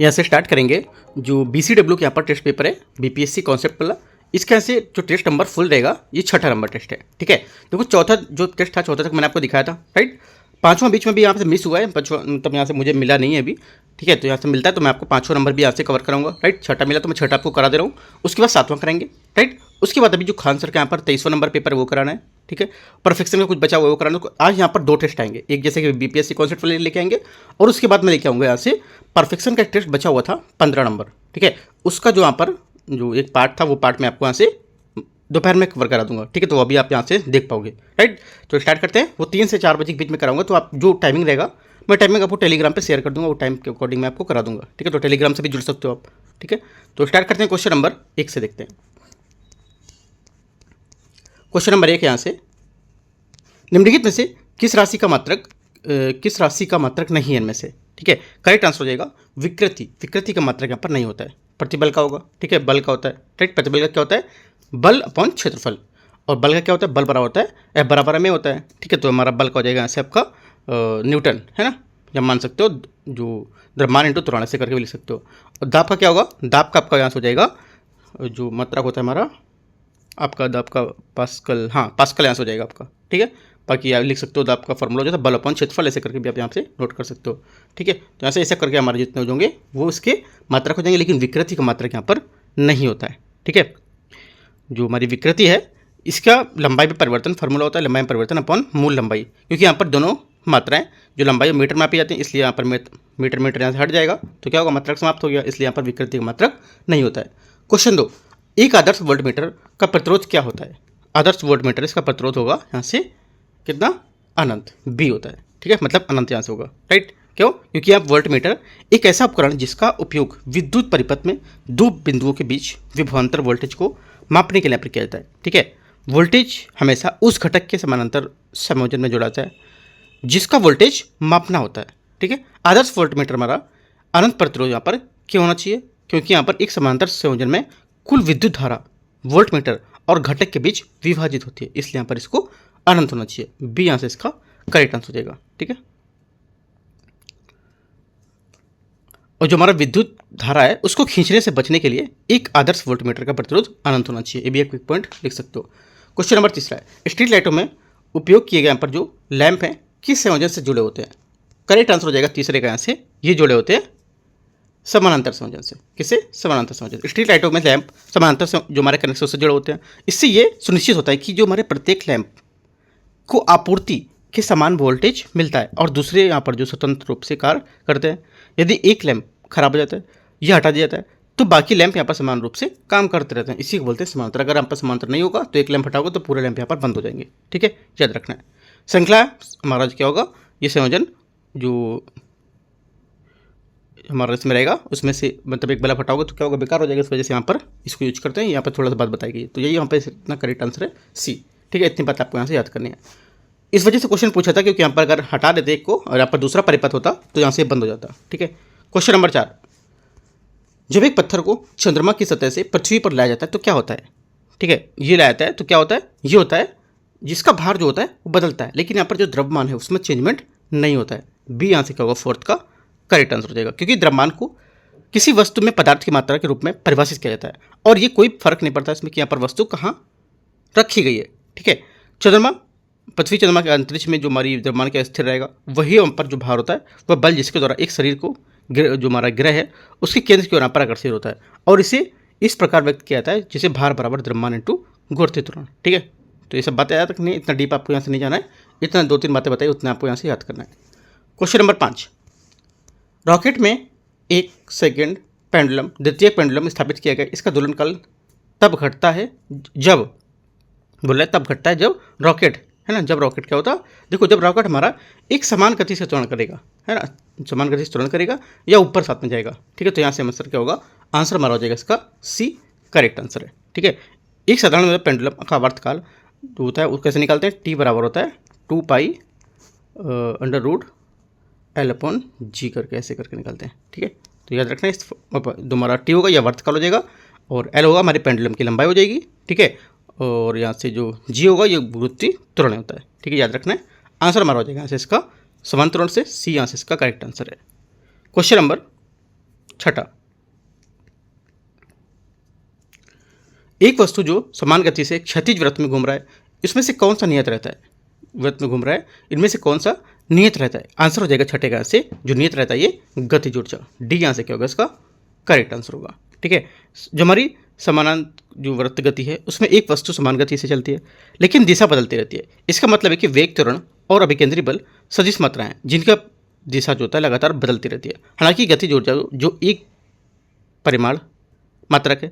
यहाँ से स्टार्ट करेंगे। जो BCW के यहाँ पर टेस्ट पेपर है, BPSC कॉन्सेप्ट वाला, इसके यहाँ से जो टेस्ट नंबर फुल रहेगा ये 6ठा नंबर टेस्ट है। ठीक है, देखो चौथा जो टेस्ट था, चौथा तक मैंने आपको दिखाया था, राइट। पाँचवां बीच में भी यहाँ से मिस हुआ है, मतलब यहाँ से मुझे मिला नहीं है अभी। ठीक है, तो यहाँ से मिलता है तो मैं आपको पाँचवां नंबर भी यहाँ से कवर कराऊंगा, राइट। छठा मिला तो मैं छठा आपको करा दे रहा हूँ। उसके बाद सातवां कराएंगे, राइट। उसके बाद अभी जो खान सर का यहाँ पर 23वां नंबर पेपर है वो कराना है। ठीक है, परफेक्शन का कुछ बचा हुआ है वो कराना है। आज यहाँ पर 2 टेस्ट आएंगे, एक जैसे कि BPSC कॉन्सेप्ट वाले लेके आएंगे, और उसके बाद मैं लेके आऊँगा यहाँ से परफेक्शन का एक टेस्ट बचा हुआ था 15 नंबर। ठीक है, उसका जो यहाँ पर जो एक पार्ट था वो पार्ट मैं आपको यहाँ से दोपहर में कवर करा दूंगा। ठीक है, तो अभी आप यहाँ से देख पाओगे, राइट। तो स्टार्ट करते हैं। वो 3 से 4 बजे के बीच में कराऊंगा, तो आप जो टाइमिंग रहेगा मैं टाइमिंग आपको टेलीग्राम पे शेयर कर दूंगा, वो टाइम के अकॉर्डिंग मैं आपको करा दूंगा। ठीक है, तो टेलीग्राम से भी जुड़ सकते हो आप। ठीक है, तो स्टार्ट करते हैं। क्वेश्चन नंबर 1 से देखते हैं। क्वेश्चन नंबर 1 यहाँ से, निम्नलिखित में से किस राशि का मात्रक नहीं है इनमें से। ठीक है, करेक्ट आंसर हो जाएगा विकृति का मात्रक यहाँ पर नहीं होता है, प्रतिबल का होगा। ठीक है, बल का होता है, राइट। प्रतिबल का क्या होता है, बल अपॉन क्षेत्रफल, और बल का क्या होता है, बल बराबर होता है F बराबर में होता है। ठीक है, तो हमारा बल का हो जाएगा यहाँ से आपका न्यूटन, है ना, या मान सकते हो जो द्रव्यमान इंटू त्वरण से करके भी लिख सकते हो। और दाब का क्या होगा, दाब का आपका यहाँ से हो जाएगा जो मात्रक होता है हमारा, आपका दाब का पास्कल, हाँ पास्कल यहाँ से हो जाएगा आपका। ठीक है, बाकी आप लिख सकते हो दाब का फॉर्मूला जो था बल अपॉन क्षेत्रफल, ऐसे करके भी आप यहाँ से नोट कर सकते हो। ठीक है, तो यहाँ से ऐसा करके हमारे जितने हो जाएंगे वो इसके मात्रक हो जाएंगे, लेकिन विकृति का मात्रक यहाँ पर नहीं होता है। ठीक है, जो हमारी विकृति है इसका लंबाई में परिवर्तन फॉर्मूला होता है, लंबाई में परिवर्तन अपॉन मूल लंबाई, क्योंकि यहाँ पर दोनों मात्राएं जो लंबाई मीटर मापी जाती हैं, इसलिए यहाँ पर मीटर यहाँ से हट जाएगा, तो क्या होगा, मात्रक समाप्त हो गया, इसलिए यहाँ पर विकृति का मात्रक नहीं होता है। क्वेश्चन 2, एक आदर्श वोल्टमीटर का प्रतिरोध क्या होता है। आदर्श वोल्टमीटर इसका प्रतिरोध होगा यहाँ से कितना, अनंत, B होता है। ठीक है, मतलब अनंत यहाँ से होगा, राइट। क्यों, क्योंकि आप वोल्टमीटर एक ऐसा उपकरण जिसका उपयोग विद्युत परिपथ में 2 बिंदुओं के बीच विभवांतर वोल्टेज को मापने के लिए प्रयोग किया जाता है। ठीक है, वोल्टेज हमेशा उस घटक के समानांतर संयोजन में जोड़ा जाता है जिसका वोल्टेज मापना होता है। ठीक है, आदर्श वोल्टमीटर हमारा अनंत प्रतिरोध यहाँ पर क्यों होना चाहिए, क्योंकि यहाँ पर एक समानांतर संयोजन में कुल विद्युत धारा वोल्टमीटर और घटक के बीच विभाजित होती है, इसलिए यहाँ पर इसको अनंत होना चाहिए। B यहाँ से इसका करेक्ट आंसर हो जाएगा। ठीक है, और जो हमारा विद्युत धारा है उसको खींचने से बचने के लिए एक आदर्श वोल्टमीटर का प्रतिरोध अनंत होना चाहिए। ये भी एक क्विक पॉइंट लिख सकते हो। क्वेश्चन नंबर 3 है, स्ट्रीट लाइटों में उपयोग किए गए यहाँ पर जो लैंप हैं किस संयोजन से जुड़े होते हैं। करेक्ट आंसर हो जाएगा तीसरे का, यहाँ से ये जुड़े होते हैं समानांतर संयोजन से। किससे, समानांतर संयोजन। स्ट्रीट लाइटों में लैंप समानांतर जो हमारे कनेक्शन से जुड़े होते हैं, इससे ये सुनिश्चित होता है कि जो हमारे प्रत्येक लैंप को आपूर्ति के समान वोल्टेज मिलता है और दूसरे यहाँ पर जो स्वतंत्र रूप से कार्य करते हैं। यदि एक लैंप खराब हो जाता है या हटा दिया जाता है तो बाकी लैंप यहाँ पर समान रूप से काम करते रहते हैं, इसी को बोलते हैं समांतर। अगर यहाँ पर समांतर नहीं होगा तो एक लैंप हटाओगे तो पूरे लैंप यहाँ पर बंद हो जाएंगे। ठीक है, याद रखना है। श्रृंखला हमारा क्या होगा, ये संयोजन जो हमारा इसमें रहेगा उसमें से मतलब एक बल्ब हटाओगे तो क्या होगा, बेकार हो जाएगा, इस वजह से यहाँ पर इसको यूज करते हैं। यहाँ पर थोड़ा सा बात बताई गई, तो यही यहाँ पर इतना करेक्ट आंसर है C। ठीक है, इतनी बात आपको यहाँ से याद करनी है। इस वजह से क्वेश्चन पूछा था, क्योंकि यहाँ पर अगर हटा देते एक को और यहाँ पर दूसरा परिपथ होता तो यहाँ से बंद हो जाता। ठीक है, क्वेश्चन नंबर 4, जब एक पत्थर को चंद्रमा की सतह से पृथ्वी पर लाया जाता है तो क्या होता है। ठीक है, ये लाया जाता है तो क्या होता है, ये होता है जिसका भार जो होता है वो बदलता है, लेकिन यहाँ पर जो द्रव्यमान है उसमें चेंजमेंट नहीं होता है। B यहाँ से क्या होगा, 4th का करेक्ट आंसर हो जाएगा, क्योंकि द्रव्यमान को किसी वस्तु में पदार्थ की मात्रा के रूप में परिभाषित किया जाता है और ये कोई फर्क नहीं पड़ता इसमें कि यहाँ पर वस्तु कहाँ रखी गई है। ठीक है, चंद्रमा पृथ्वी चंद्रमा के अंतरिक्ष में जो हमारी द्रव्यमान का स्थिर रहेगा, वही हम पर जो भार होता है वह बल जिसके द्वारा एक शरीर को जो हमारा ग्रह है उसके केंद्र की ओर पर आकर्षित होता है, और इसे इस प्रकार व्यक्त किया जाता है जिसे भार बराबर द्रव्यमान इंटू गुरुत्वाकर्षण त्वरण। ठीक है, तो ये सब बातें याद रखनी है, इतना डीप आपको यहाँ से नहीं जाना है, इतना 2-3 बातें बताई उतना आपको यहाँ से याद करना है। क्वेश्चन नंबर 5, रॉकेट में 1 सेकेंड पेंडुलम द्वितीय पेंडुलम स्थापित किया गया, इसका दोलन काल तब घटता है जब, बोल रहा है तब घटता है जब रॉकेट, है ना, जब रॉकेट क्या होता, देखो जब रॉकेट हमारा एक समान गति से त्वरण करेगा, है ना, समान गति से त्वरण करेगा या ऊपर साथ में जाएगा। ठीक है, तो यहाँ से आंसर क्या होगा, आंसर हमारा हो जाएगा इसका C करेक्ट आंसर है। ठीक है, एक साधारण पेंडुलम का आवर्तकाल जो होता है वो कैसे निकालते हैं, T बराबर होता है 2 पाई √L/G करके ऐसे करके निकालते हैं। ठीक है, तो याद रखना इस हमारा T होगा या आवर्तकाल हो जाएगा और L होगा हमारी पेंडुलम की लंबाई हो जाएगी। ठीक है, और यहाँ से जो G होगा ये गुरुत्वाकर्षण त्वरण होता है। ठीक है, याद रखना है, आंसर हमारा हो जाएगा यहाँ से इसका समान त्वरण से C, यहाँ से इसका करेक्ट आंसर है। क्वेश्चन नंबर छठा, एक वस्तु जो समान गति से क्षैतिज वृत्त में घूम रहा है, इसमें से कौन सा नियत रहता है? वृत्त में घूम रहा है, इनमें से कौन सा नियत रहता है? आंसर हो जाएगा छठे का से जो नियत रहता है ये गतिज ऊर्जा। डी यहाँ से क्या होगा इसका करेक्ट आंसर होगा। ठीक है, जो हमारी समानांतर जो वृत्त गति है उसमें एक वस्तु समान गति से चलती है लेकिन दिशा बदलती रहती है। इसका मतलब है कि वेग, त्वरण और अभिकेंद्री बल सदिश मात्राएं जिनका दिशा जो होता है लगातार बदलती रहती है। हालांकि गतिज ऊर्जा जो एक परिमाण मात्रक है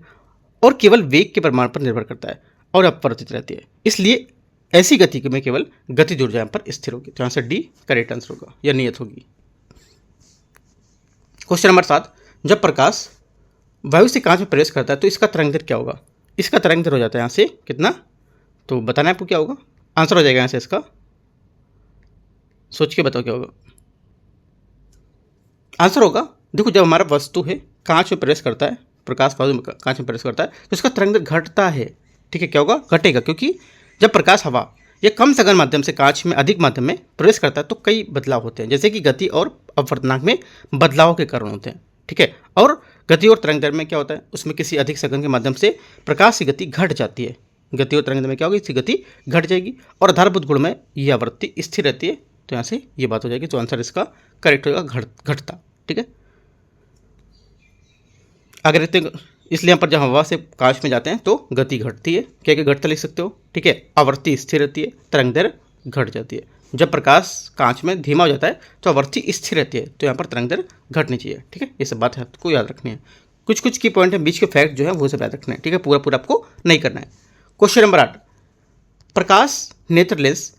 और केवल वेग के परिमाण पर निर्भर करता है और अपरिवर्तित रहती है, इसलिए ऐसी गति में केवल गतिज ऊर्जा यहाँ पर स्थिर होगी। तो यहाँ से डी करेक्ट आंसर होगा या नियत होगी। क्वेश्चन नंबर 7, जब प्रकाश वायु से कांच में प्रवेश करता है तो इसका तरंग दैर्ध्य क्या होगा? इसका तरंग दैर्ध्य हो जाता है यहाँ से कितना, तो बताना है आपको क्या होगा। आंसर हो जाएगा यहाँ से इसका, सोच के बताओ क्या होगा। आंसर होगा, देखो जब हमारा वस्तु है कांच में प्रवेश करता है, प्रकाश वायु में कांच में प्रवेश करता है तो इसका तरंग दैर्ध्य घटता है। ठीक है, क्या होगा? घटेगा, क्योंकि जब प्रकाश हवा या कम सघन माध्यम से कांच में अधिक माध्यम में प्रवेश करता है तो कई बदलाव होते हैं, जैसे कि गति और अपवर्तनांक में बदलाव के कारण होते हैं। ठीक है, और गति और तरंग दैर्ध्य में क्या होता है, उसमें किसी अधिक सघन के माध्यम से प्रकाश की गति घट जाती है। गति और तरंग दैर्ध्य में क्या होगी, इसकी गति घट जाएगी और आधारभूत गुण में यह आवृत्ति स्थिर रहती है। तो यहाँ से ये बात हो जाएगी, तो आंसर इसका करेक्ट होगा घटता। ठीक है, अगर इसलिए यहाँ पर जब हवा से कांच में जाते हैं तो गति घटती है। क्या क्या घटता लिख सकते हो? ठीक है, आवृत्ति स्थिर रहती है, तरंग दैर्ध्य घट जाती है। जब प्रकाश कांच में धीमा हो जाता है तो आवृत्ति स्थिर रहती है, तो यहाँ पर तरंग दैर्ध्य घटनी चाहिए। ठीक है, ये सब बात है आपको याद रखनी है। कुछ कुछ की पॉइंट है, बीच के फैक्ट जो है वो सब याद रखना है। ठीक है, पूरा पूरा आपको नहीं करना है। क्वेश्चन नंबर 8, प्रकाश नेत्र लेंस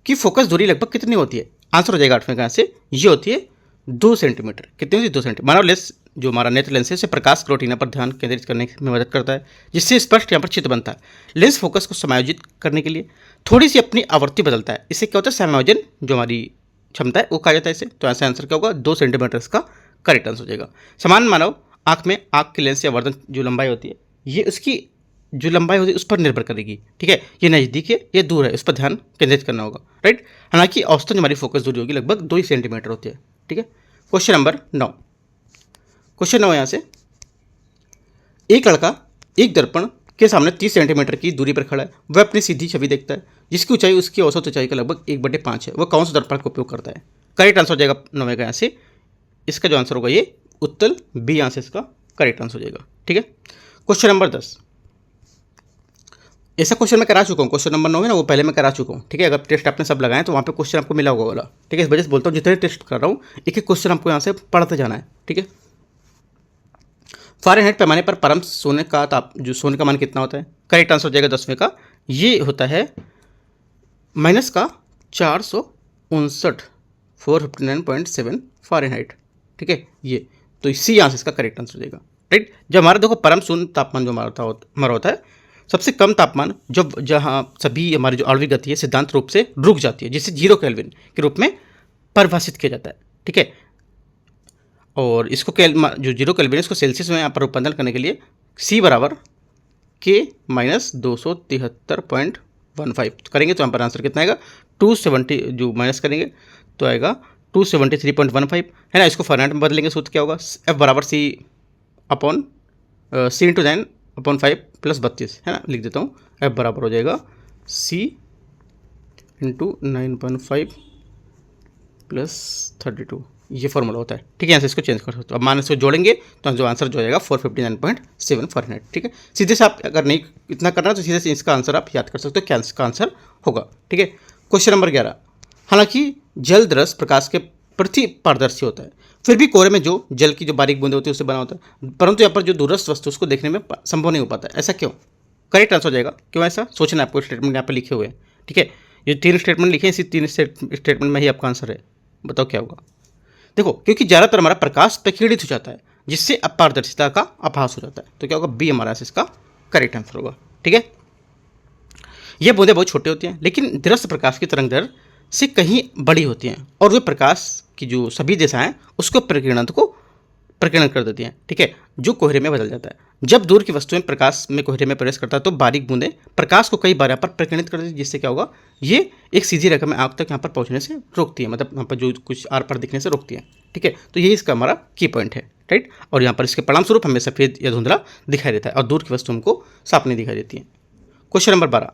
की फोकस दूरी लगभग कितनी होती है? आंसर हो जाएगा 8वें का से, ये होती है 2 सेंटीमीटर। कितनी होती है? 2 सेंटीमीटर। मानव लेंस जो हमारा नेत्र लेंस है इसे प्रकाश की रेटिना पर ध्यान केंद्रित करने में मदद करता है, जिससे स्पष्ट यहाँ पर चित्र बनता है। लेंस फोकस को समायोजित करने के लिए थोड़ी सी अपनी आवृत्ति बदलता है, इससे क्या होता है, समायोजन जो हमारी क्षमता है वो कहा जाता है इसे। तो ऐसा आंसर क्या होगा? 2 सेंटीमीटर इसका करेक्ट आंसर हो जाएगा। समान मानव आँख में आँख के लेंस या वर्धन जो लंबाई होती है, ये उसकी जो लंबाई होती है उस पर निर्भर करेगी। ठीक है, ये नज़दीक है ये दूर है, उस पर ध्यान केंद्रित करना होगा। राइट, हालांकि औसतन हमारी फोकस दूरी होगी लगभग 2 सेंटीमीटर होती है। ठीक है, क्वेश्चन नंबर 9, क्वेश्चन 9 यहाँ से, एक लड़का एक दर्पण के सामने 30 सेंटीमीटर की दूरी पर खड़ा है। वह अपनी सीधी छवि देखता है जिसकी ऊंचाई उसकी औसत ऊंचाई का लगभग 1/5 है। वह कौन सा दर्पण का उपयोग करता है? करेक्ट आंसर हो जाएगा 9वें का यहाँ से, इसका जो आंसर होगा ये उत्तर बी यहाँ से इसका करेक्ट आंसर हो जाएगा। ठीक है, क्वेश्चन नंबर 10, ऐसा क्वेश्चन मैं करा चुका हूँ। क्वेश्चन नंबर 9 है ना, वो पहले मैं करा चुका हूँ। ठीक है, अगर टेस्ट आपने सब लगाए तो वहाँ पे क्वेश्चन आपको मिला होगा वाला। ठीक है, इस वजह से बोलता हूँ जितने टेस्ट कर रहा हूँ एक एक क्वेश्चन आपको यहाँ से पढ़ते जाना है। ठीक है, फ़ारेनहाइट पैमाने पर परम सोने का मान कितना होता है? करेक्ट आंसर हो जाएगा 10वें का, ये होता है -459 459.7 फ़ारेनहाइट। ठीक है, ये तो इसी यहाँ से इसका करेक्ट आंसर हो जाएगा। राइट, जब हमारा देखो परम शून्य तापमान जो हमारा होता है, सबसे कम तापमान जहाँ सभी हमारी जो आणविक गति है सिद्धांत रूप से रुक जाती है, जिसे 0 केल्विन के रूप में परिभाषित किया जाता है। ठीक है, और इसको जो 0 केल्विन है इसको सेल्सियस में यहाँ पर रूपांतरण करने के लिए C बराबर K - 273.15 करेंगे तो यहाँ पर आंसर कितना आएगा? 270, जो माइनस करेंगे तो आएगा 273.15 है ना। इसको फ़ारेनहाइट में बदलेंगे सूत्र क्या होगा? F बराबर C × 9/5 + 32 है ना, लिख देता हूँ। F बराबर हो जाएगा C × 9/5 + 32, ये फॉर्मूला होता है। ठीक है, यहाँ से इसको चेंज कर सकते हो। अब माइनस को जोड़ेंगे तो जो आंसर जो आएगा 459.7 फ़ारेनहाइट। ठीक है, सीधे से आप अगर नहीं इतना करना तो सीधे से इसका आंसर आप याद कर सकते हो, क्या इसका आंसर होगा। ठीक है, क्वेश्चन नंबर 11, हालांकि जल दृश्य प्रकाश के प्रति पारदर्शी होता है, फिर भी कोहरे में जो जल की जो बारीक बूंदे होती है उससे बना होता है, परंतु यहाँ पर जो दूरस्थ वस्तु उसको देखने में संभव नहीं हो पाता है। ऐसा क्यों? करेक्ट आंसर हो जाएगा, क्यों ऐसा सोचना आपको। स्टेटमेंट यहाँ पर लिखे हुए हैं। ठीक है, ये 3 स्टेटमेंट लिखे हैं, इसी 3 स्टेटमेंट में ही आपका आंसर है। बताओ क्या होगा? देखो, क्योंकि ज़्यादातर हमारा प्रकाश प्रकीर्णित हो जाता है जिससे अपारदर्शिता का आभास हो जाता है। तो क्या होगा? बी हमारा इसका करेक्ट आंसर होगा। ठीक है, ये बूंदें बहुत छोटी होती हैं लेकिन दृश्य प्रकाश की तरंग दैर्ध्य से कहीं बड़ी होती हैं और वे प्रकाश की जो सभी दिशाएं उसको प्रकीर्णन कर देती हैं। ठीक है, जो कोहरे में बदल जाता है। जब दूर की वस्तुएं प्रकाश में कोहरे में प्रवेश करता है तो बारीक बूंदें प्रकाश को कई बार यहाँ पर प्रकीर्णित कर देती है, जिससे क्या होगा? ये एक सीधी रेखा में आँख तक यहाँ पर पहुँचने से रोकती है, मतलब यहाँ पर जो कुछ आर पार दिखने से रोकती है। ठीक है, तो यही इसका हमारा की पॉइंट है। राइट। और यहाँ पर इसके परिणाम स्वरूप हमें सफ़ेद या धुंधला दिखाई देता है और दूर की वस्तु हमको साफ नहीं दिखाई देती है। क्वेश्चन नंबर 12,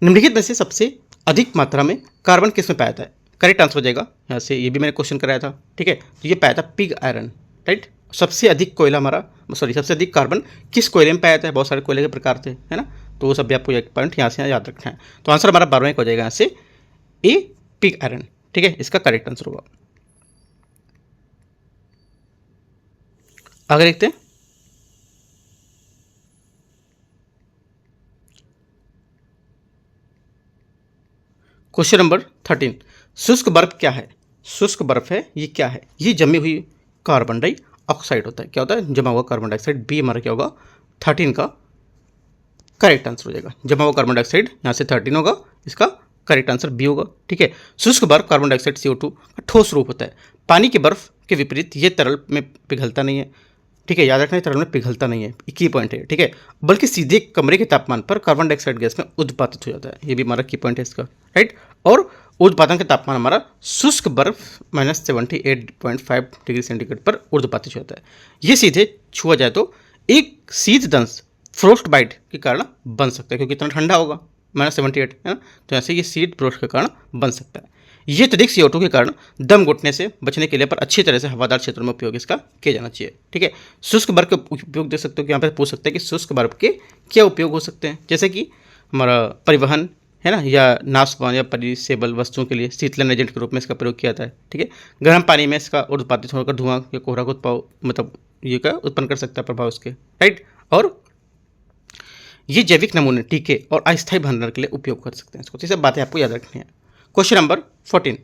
निम्नलिखित में से सबसे अधिक मात्रा में कार्बन किस में पाया जाता है? करेक्ट आंसर हो जाएगा यहाँ से, ये भी मैंने क्वेश्चन कराया था, ठीक है। तो ये पाया था पिग आयरन, राइट। सबसे अधिक कोयला हमारा, सॉरी, सबसे अधिक कार्बन किस कोयले में पाया जाता है? बहुत सारे कोयले के प्रकार थे, है ना, तो वो सब भी आपको एक पॉइंट यहाँ से याद रखना है। तो आंसर हमारा 12वां हो जाएगा यहाँ से ए, पिग आयरन, ठीक है, इसका करेक्ट आंसर होगा। आगे देखते हैं। क्वेश्चन नंबर 13, शुष्क बर्फ क्या है? शुष्क बर्फ है, ये क्या है? ये जमी हुई कार्बन डाइऑक्साइड होता है। क्या होता है? जमा हुआ कार्बन डाइऑक्साइड। बी हमारा क्या होगा? 13 का करेक्ट आंसर हो जाएगा। जमा हुआ कार्बन डाइऑक्साइड यहाँ से 13 होगा, इसका करेक्ट आंसर बी होगा, ठीक है। शुष्क बर्फ कार्बन डाइऑक्साइड CO2 का ठोस रूप होता है। पानी की बर्फ के विपरीत ये तरल में पिघलता नहीं है, ठीक है, याद रखना, तरल में पिघलता नहीं है, की पॉइंट है, ठीक है, बल्कि सीधे कमरे के तापमान पर कार्बन डाइऑक्साइड गैस में उत्पादित हो जाता है। ये भी हमारा की पॉइंट है इसका, राइट। और उत्पादन के तापमान हमारा शुष्क बर्फ -78.5 डिग्री सेंटीग्रेड पर ऊर्ध्वपातित हो जाता है। ये सीधे छुआ जाए तो एक शीत दंश फ्रोस्ट बाइट के कारण बन सकता है, क्योंकि इतना ठंडा होगा, -78 है ना, तो ऐसे ये शीत फ्रोस्ट के कारण बन सकता है। ये अत्यधिक CO2 के कारण दम घुटने से बचने के लिए पर अच्छी तरह से हवादार क्षेत्रों में उपयोग इसका किया जाना चाहिए, ठीक है। शुष्क बर्फ के उपयोग देख सकते हो कि यहाँ पे पूछ सकते हैं कि शुष्क बर्फ के क्या उपयोग हो सकते हैं, जैसे कि हमारा परिवहन है ना, या नाशवान या परिसेबल वस्तुओं के लिए शीतलन एजेंट के रूप में इसका प्रयोग किया जाता है, ठीक है। गर्म पानी में इसका उत्पादित होकर धुआं या कोहरा का उत्पाद, मतलब ये का उत्पन्न कर सकता है प्रभाव इसके, राइट। और ये जैविक नमूने, टीके और अस्थायी भंडारण के लिए उपयोग कर सकते हैं इसको। तो ये सब बातें आपको याद रखनी है। क्वेश्चन नंबर 14,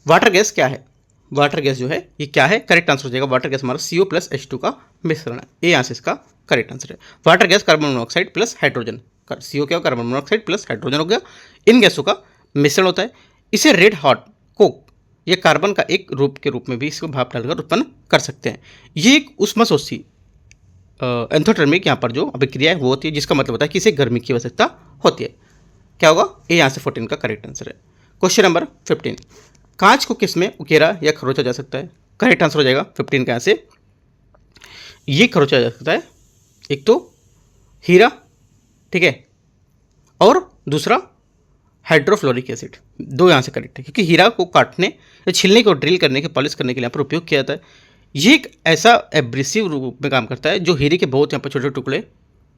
वाटर गैस क्या है? वाटर गैस जो है ये क्या है? करेक्ट आंसर हो जाएगा, वाटर गैस हमारा CO + H2 का मिश्रण है। ये यहाँ से इसका करेक्ट आंसर है। Water gas carbon monoxide plus hydrogen, CO क्या? कार्बन मोनोऑक्साइड प्लस हाइड्रोजन हो गया, इन गैसों का मिश्रण होता है। इसे रेड हॉट कोक ये कार्बन का एक रूप के रूप में भी इसको भाप डालकर उत्पन्न कर सकते हैं। ये एक उष्माशोषी एंथोथर्मिक यहाँ पर जो अभिक्रिया है वो होती है, जिसका मतलब होता है कि इसे गर्मी की आवश्यकता होती है। क्या होगा? ये यहाँ से 14 का करेक्ट आंसर है। क्वेश्चन नंबर 15, कांच को किस में उकेरा या खरोचा जा सकता है? करेक्ट आंसर हो जाएगा 15 का यहाँ से, ये खरोचा जा सकता है। एक तो हीरा, ठीक है, और दूसरा हाइड्रोफ्लोरिक एसिड, दो यहाँ से करेक्ट है, क्योंकि हीरा को काटने या छिलने को ड्रिल करने के पॉलिश करने के लिए यहाँ पर उपयोग किया जाता है। ये एक ऐसा एब्रेसिव रूप में काम करता है जो हीरे के बहुत यहाँ पर छोटे टुकड़े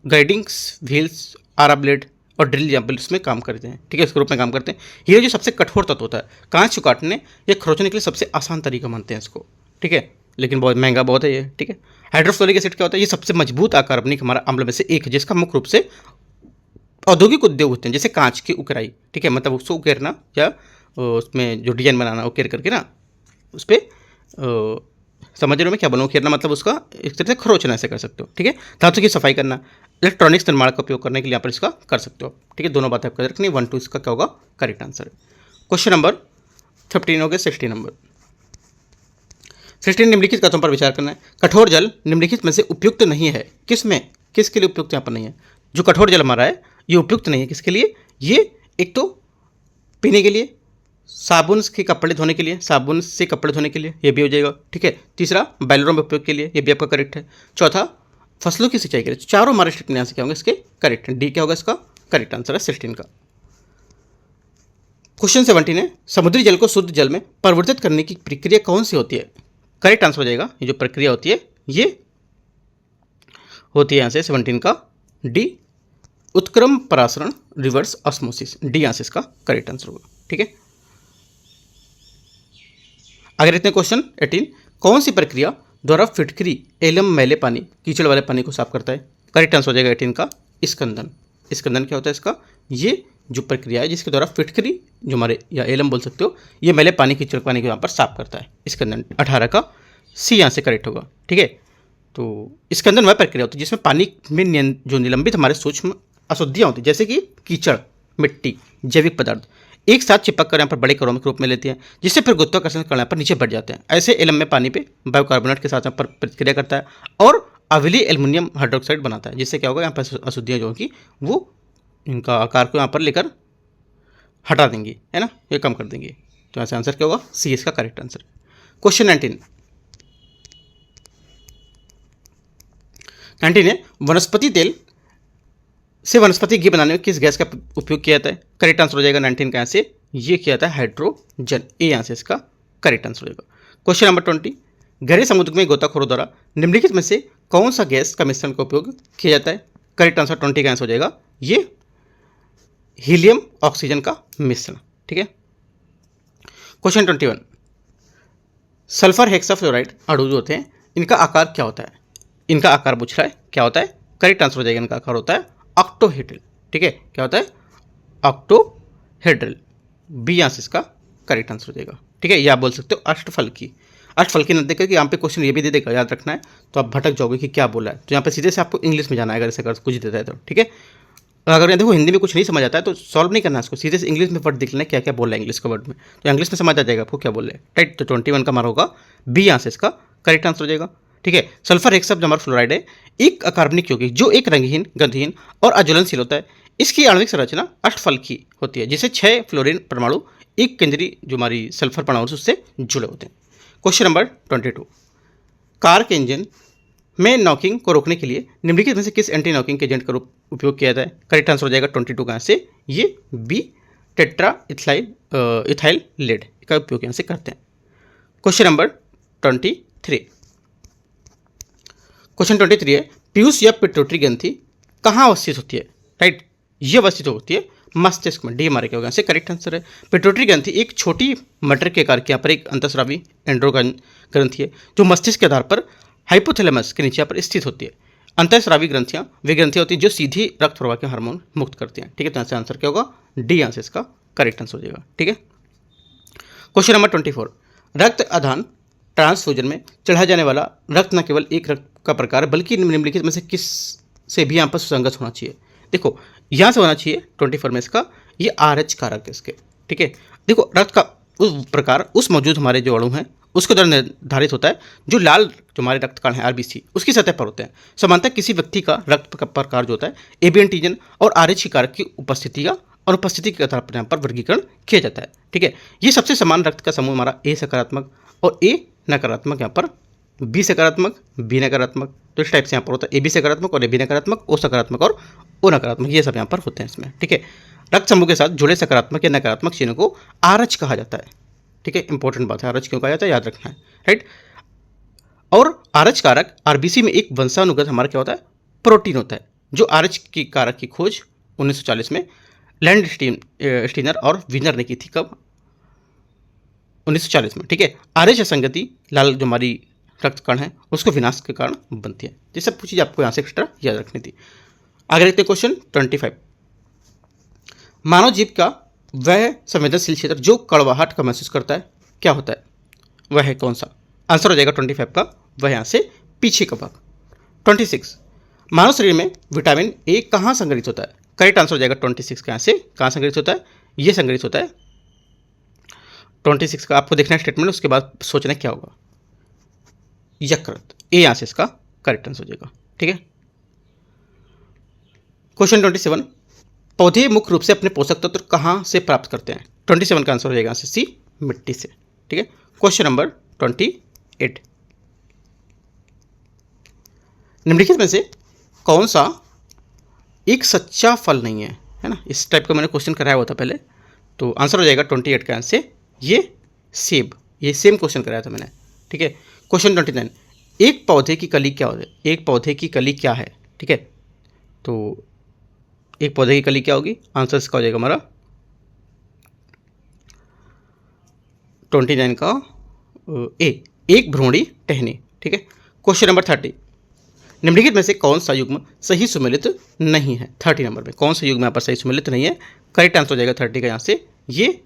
गाइडिंग्स व्हील्स आरा ब्लेड और ड्रिल यहाँ पर इसमें काम करते हैं, ठीक है, इसके रूप में काम करते हैं। हीरे जो सबसे कठोर तत्व होता है, कांच को काटने या खरोचने के लिए सबसे आसान तरीका मानते हैं इसको, ठीक है, लेकिन बहुत महंगा बहुत है ये, ठीक है। हाइड्रोफ्लोरिक एसिड क्या होता है? ये सबसे मजबूत अकार्बनिक हमारा अम्ल में से एक है, जिसका मुख्य रूप से औद्योगिक उद्योग होते हैं, जैसे कांच की उकराई, ठीक है, मतलब उसको उकेरना या उसमें जो डिजाइन बनाना उकेर करके ना उस पर समझ रहे हो मैं क्या बोलूँ? उकेरना मतलब उसका एक तरह से खरोचना ऐसे कर सकते हो, ठीक है। धातु की सफाई करना, इलेक्ट्रॉनिक्स निर्माण का उपयोग करने के लिए यहाँ पर इसका कर सकते हो, ठीक है। दोनों बातें आपको रखनी, 1 2 इसका क्या होगा? करेक्ट आंसर है। क्वेश्चन नंबर 15 हो गया। 16 नंबर, 16 निम्नलिखित कथनों पर विचार करना है। कठोर जल निम्नलिखित में से उपयुक्त नहीं है, किस में? किसके लिए उपयुक्त यहाँ पर नहीं है? जो कठोर जल हमारा है ये उपयुक्त नहीं है, किसके लिए? ये एक तो पीने के लिए, साबुन के कपड़े धोने के लिए, साबुन से कपड़े धोने के लिए, ये भी हो जाएगा, ठीक है। तीसरा बैलरों में उपयोग के लिए, ये भी आपका करेक्ट है। चौथा फसलों की सिंचाई के लिए। चारों हमारे स्टेटमेंट यहाँ से क्या होंगे? इसके करेक्ट है। डी क्या होगा इसका? करेक्ट आंसर है 16 का। क्वेश्चन 17 है, समुद्री जल को शुद्ध जल में परिवर्तित करने की प्रक्रिया कौन सी होती है? करेक्ट आंसर हो जाएगा, ये जो प्रक्रिया होती है ये होती है यहाँ से 17 का डी, उत्क्रम परासरण, रिवर्स ऑस्मोसिस। डी यहाँ से इसका करेक्ट आंसर होगा, ठीक है। आगे देखते हैं क्वेश्चन 18, कौन सी प्रक्रिया द्वारा फिटकरी एलम मैले पानी, कीचड़ वाले पानी को साफ करता है? करेक्ट आंसर हो जाएगा 18 का स्कंदन। स्कंदन क्या होता है इसका? ये जो प्रक्रिया है जिसके द्वारा फिटकरी जो हमारे या एलम बोल सकते हो, ये मैले पानी कीचड़ पानी को यहाँ पर साफ करता है, स्कंदन। 18 का सी यहाँ से करेक्ट होगा, ठीक है। तो स्कंदन वह प्रक्रिया होती है जिसमें पानी में जो निलंबित हमारे सूक्ष्म अशुद्धियाँ होती हैं, जैसे कि कीचड़, मिट्टी, जैविक पदार्थ, एक साथ चिपक कर यहाँ पर बड़े कणों के रूप में लेती हैं, जिससे फिर गुरुत्वाकर्षण करने पर नीचे बढ़ जाते हैं। ऐसे एलम में पानी पे बायोकार्बोनेट के साथ यहाँ पर प्रतिक्रिया करता है और अविलीय एल्युमिनियम हाइड्रोक्साइड बनाता है, जिससे क्या होगा? यहाँ पर अशुद्धियाँ जो होंगी वो इनका आकार को यहाँ पर लेकर हटा देंगी, है ना, ये कम कर देंगी। तो यहाँ से आंसर क्या होगा, सी इसका करेक्ट आंसर। क्वेश्चन 19 है वनस्पति तेल से वनस्पति घी बनाने में किस गैस का उपयोग किया जाता है। करेक्ट आंसर हो जाएगा 19 का यहाँ से ये किया जाता है हाइड्रोजन, ए यहाँ से इसका करेक्ट आंसर हो जाएगा। क्वेश्चन नंबर 20, गहरे समुद्र में गोताखोरों द्वारा निम्नलिखित में से कौन सा गैस का मिश्रण का उपयोग किया जाता है। करेक्ट आंसर 20 का आंसर हो जाएगा ये हीलियम ऑक्सीजन का मिश्रण, ठीक है। क्वेश्चन 21, सल्फर हेक्साफ्लोराइड अणु जो होते हैं इनका आकार क्या होता है। इनका आकार पूछ रहा है क्या होता है। करेक्ट आंसर हो जाएगा इनका आकार होता है ऑक्टोहेड्रल, ठीक है। क्या होता है, ऑक्टोहेड्रल, बी यहाँ से इसका करेक्ट आंसर हो जाएगा, ठीक है। या आप बोल सकते हो अष्टफलकी। अष्टफलकी न देकर कि यहाँ पे क्वेश्चन ये भी दे देगा, याद रखना है, तो आप भटक जाओगे कि क्या बोला है। तो यहाँ पे सीधे से आपको इंग्लिश में जाना है अगर ऐसा कर कुछ देता है तो, ठीक है। अगर देखो हिंदी में कुछ नहीं समझ आता है तो सॉल्व नहीं करना है इसको, सीधे से इंग्लिश में वर्ड देख लेना क्या क्या बोल रहा है इंग्लिश का वर्ड में, तो इंग्लिश में समझ आ जाएगा आपको क्या बोल रहे हैं, राइट। तो 21 का हमारा होगा बी यहाँ से इसका करेक्ट आंसर हो जाएगा, ठीक है। सल्फर एक शब्द हमारा फ्लोराइड है, एक अकार्बनिक यौगिक जो एक रंगहीन, गंधहीन और अज्वलनशील होता है। इसकी आणविक संरचना अष्टफलकी होती है, जिसे 6 फ्लोरीन परमाणु एक केंद्रीय जो हमारी सल्फर परमाणु से उससे जुड़े होते हैं। क्वेश्चन नंबर 22, कार के इंजन में नॉकिंग को रोकने के लिए निम्नलिखित में से किस एंटी नॉकिंग के एजेंट का उपयोग किया जाता है। करेक्ट आंसर हो जाएगा 22 का से ये बी टेट्रा इथाइल लेड का उपयोग यहाँ से करते हैं। क्वेश्चन नंबर 23, क्वेश्चन 23 है पीयूष या पिट्यूटरी ग्रंथि कहाँ अवस्थित होती है, राइट। ये अवस्थित होती है मस्तिष्क में, डी हमारे क्या होगा से करेक्ट आंसर है। पिट्यूटरी ग्रंथि एक छोटी मटर के आकार की यहाँ पर एक अंतःस्रावी एंड्रोगन ग्रंथि है जो मस्तिष्क के आधार पर हाइपोथैलेमस के नीचे पर स्थित होती है। अंतःस्रावी ग्रंथियाँ वे ग्रंथियाँ होती हैं जो सीधी रक्त प्रवाह के हार्मोन मुक्त करती हैं, ठीक है। तो यहाँ से आंसर क्या होगा, डी यहाँ से इसका करेक्ट आंसर हो जाएगा, ठीक है। क्वेश्चन नंबर 24, रक्त आदान ट्रांसफ्यूजन में चढ़ाया जाने वाला रक्त न केवल एक रक्त का प्रकार बल्कि निम्नलिखित में से किस से भी यहाँ पर सुसंगत होना चाहिए। देखो यहाँ से होना चाहिए 24 में इसका ये RH कारक है इसके, ठीक है। देखो रक्त का उस प्रकार उस मौजूद हमारे जो अणु हैं उसके द्वारा निर्धारित होता है जो लाल जो हमारे रक्त कण है RBC उसकी सतह पर होते हैं। समानतः किसी व्यक्ति का रक्त का प्रकार जो होता है AB एंटीजन और RH कारक की उपस्थिति का अनुपस्थिति के आधार पर यहाँ पर वर्गीकरण किया जाता है, ठीक है। ये सबसे समान रक्त का समूह हमारा A सकारात्मक और A नकारात्मक, यहाँ पर B सकारात्मक B नकारात्मक, तो इस टाइप से यहाँ पर होता है AB सकारात्मक और AB नकारात्मक, O सकारात्मक और O नकारात्मक, ये सब यहाँ पर होते हैं इसमें, ठीक है। रक्त समूह के साथ जुड़े सकारात्मक या नकारात्मक चिन्ह को RH कहा जाता है, ठीक है। इंपॉर्टेंट बात है, RH क्यों कहा जाता है याद रखना है, राइट। और RH कारक RBC में एक वंशानुगत हमारा क्या होता है प्रोटीन होता है जो RH की कारक की खोज 1940 में लैंड स्टीनर और विनर ने की थी, कब 1940 में, ठीक है। RH असंगति लाल जो हमारी रक्त कण है उसको विनाश के कारण बनती है। ये सब चीज़ आपको यहाँ से एक्स्ट्रा याद रखनी थी। आगे देखते हैं क्वेश्चन 25, मानव जीव का वह संवेदनशील क्षेत्र जो कड़वाहट का महसूस करता है क्या होता है, वह है कौन सा। आंसर हो जाएगा 25 का वह यहाँ से पीछे का भाग। 26, मानव शरीर में विटामिन ए कहाँ संग्रहित होता है। करेक्ट आंसर हो जाएगा 26 का यहाँ से कहाँ संग्रहित होता है, ये संग्रहित होता है 26 का आपको देखना है स्टेटमेंट, उसके बाद सोचना क्या होगा, यकृत, ए यहाँ से इसका करेक्ट आंसर हो जाएगा, ठीक है। क्वेश्चन 27, पौधे मुख्य रूप से अपने पोषक तत्व कहाँ से प्राप्त करते हैं। 27 का आंसर हो जाएगा यहाँ से सी मिट्टी से, ठीक है। क्वेश्चन नंबर 28, निम्नलिखित में से कौन सा एक सच्चा फल नहीं है, है ना। इस टाइप का मैंने क्वेश्चन कराया हुआ था पहले, तो आंसर हो जाएगा 28 का आंसर ये सेब, ये सेम क्वेश्चन कराया था मैंने, ठीक है। क्वेश्चन 29, एक पौधे की कली क्या होती है, एक पौधे की कली क्या है, ठीक है। तो एक पौधे की कली क्या होगी, आंसर इसका हो जाएगा हमारा 29 का ए, एक भ्रूणी टहनी, ठीक है। क्वेश्चन नंबर 30, निम्नलिखित में से कौन सा युग्म सही सुमेलित नहीं है। 30 नंबर में कौन सा युग्म यहाँ पर सही सुमेलित नहीं है। करेक्ट आंसर हो जाएगा 30 का यहाँ से ये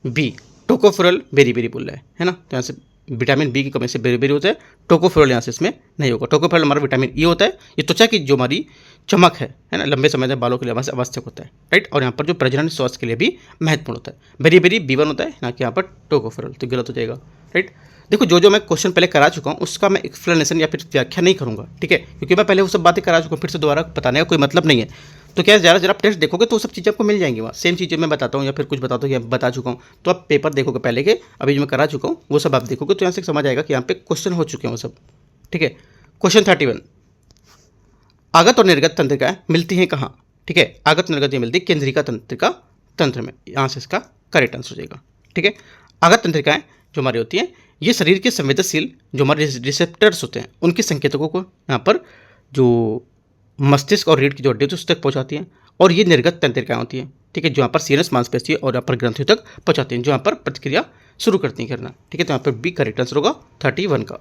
बी टोकोफेरोल बेरी बोल रहा है ना। तो यहाँ से विटामिन बी की कमी से बेरी होता है, टोकोफेरोल यहाँ से इसमें नहीं होगा। टोकोफेरोल हमारा विटामिन ई होता है, ये त्वचा की जो हमारी चमक है ना, लंबे समय तक बालों के लिए आवश्यक होता है, राइट। और यहाँ पर जो प्रजनन स्वास्थ्य के लिए भी महत्वपूर्ण होता है। बेरी बेरी B1 होता है ना कि यहाँ पर टोकोफेरॉल, तो गलत हो जाएगा, राइट। देखो जो मैं क्वेश्चन पहले करा चुका हूँ उसका मैं एक्सप्लेनेशन या फिर व्याख्या नहीं करूँगा, ठीक है, क्योंकि मैं पहले वो सब बातें करा चुका हूँ, फिर से दोबारा बताने का कोई मतलब नहीं है। तो क्या ज़रा जरा आप टेस्ट देखोगे तो सब चीज़ें आपको मिल जाएंगी वहाँ, सेम चीज़ें मैं बताता हूँ या फिर कुछ बताता हूँ या बता चुका हूँ, तो आप पेपर देखोगे पहले के, अभी जो मैं करा चुका हूँ वो सब आप देखोगे तो यहाँ से समझ आएगा कि यहाँ पे क्वेश्चन हो चुके हैं वो सब, ठीक है। क्वेश्चन 31, आगत और निर्गत तंत्रिकाएं मिलती हैं कहाँ, ठीक है। आगत निर्गत ये मिलती है केंद्रिका तंत्रिका तंत्र में, यहाँ से इसका करेक्ट आंसर हो जाएगा, ठीक है। आगत तंत्रिकाएं जो हमारी होती हैं ये शरीर के संवेदनशील जो हमारे रिसेप्टर्स होते हैं उनके संकेतकों को यहाँ पर जो मस्तिष्क और रीढ़ की जो हड्डी होती है उस तक पहुँचाती हैं, और ये निर्गत तंत्रिकाएं होती हैं, ठीक है, जो यहाँ पर सीनस मांसपेशी और यहाँ पर ग्रंथियों तक पहुँचाती हैं, जो यहाँ पर प्रतिक्रिया शुरू करती हैं करना, ठीक है। तो यहाँ पर बी करेक्ट आंसर होगा 31 का।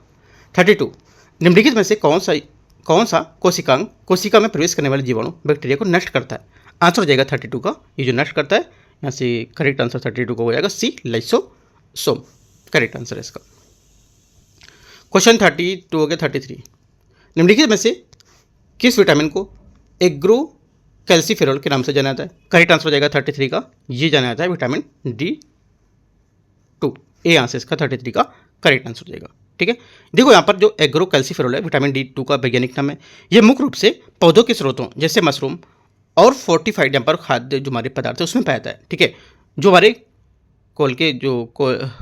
32, निम्नलिखित में से कौन सा कोशिका में प्रवेश करने वाले जीवाणु बैक्टीरिया को नष्ट करता है। आंसर हो जाएगा 32 का, ये जो नष्ट करता है, यहाँ से करेक्ट आंसर 32 का हो जाएगा सी लाइसोसोम, करेक्ट आंसर है इसका। क्वेश्चन 32 हो गया। 33, निम्नलिखित में से किस विटामिन को एग्रो कैल्सीफेरॉल के नाम से जाना जाता है। करेक्ट आंसर हो जाएगा 33 का, ये जाना जाता है विटामिन D2, ए आंसर इसका 33 का करेक्ट आंसर हो जाएगा, ठीक है। देखो यहाँ पर जो एग्रो कैल्सीफेरॉल है विटामिन D2 का वैज्ञानिक नाम है। ये मुख्य रूप से पौधों के स्रोतों जैसे मशरूम और फोर्टिफाइड यहाँ पर खाद्य जो हमारे पदार्थ है उसमें पाया जाता है, ठीक है। जो हमारे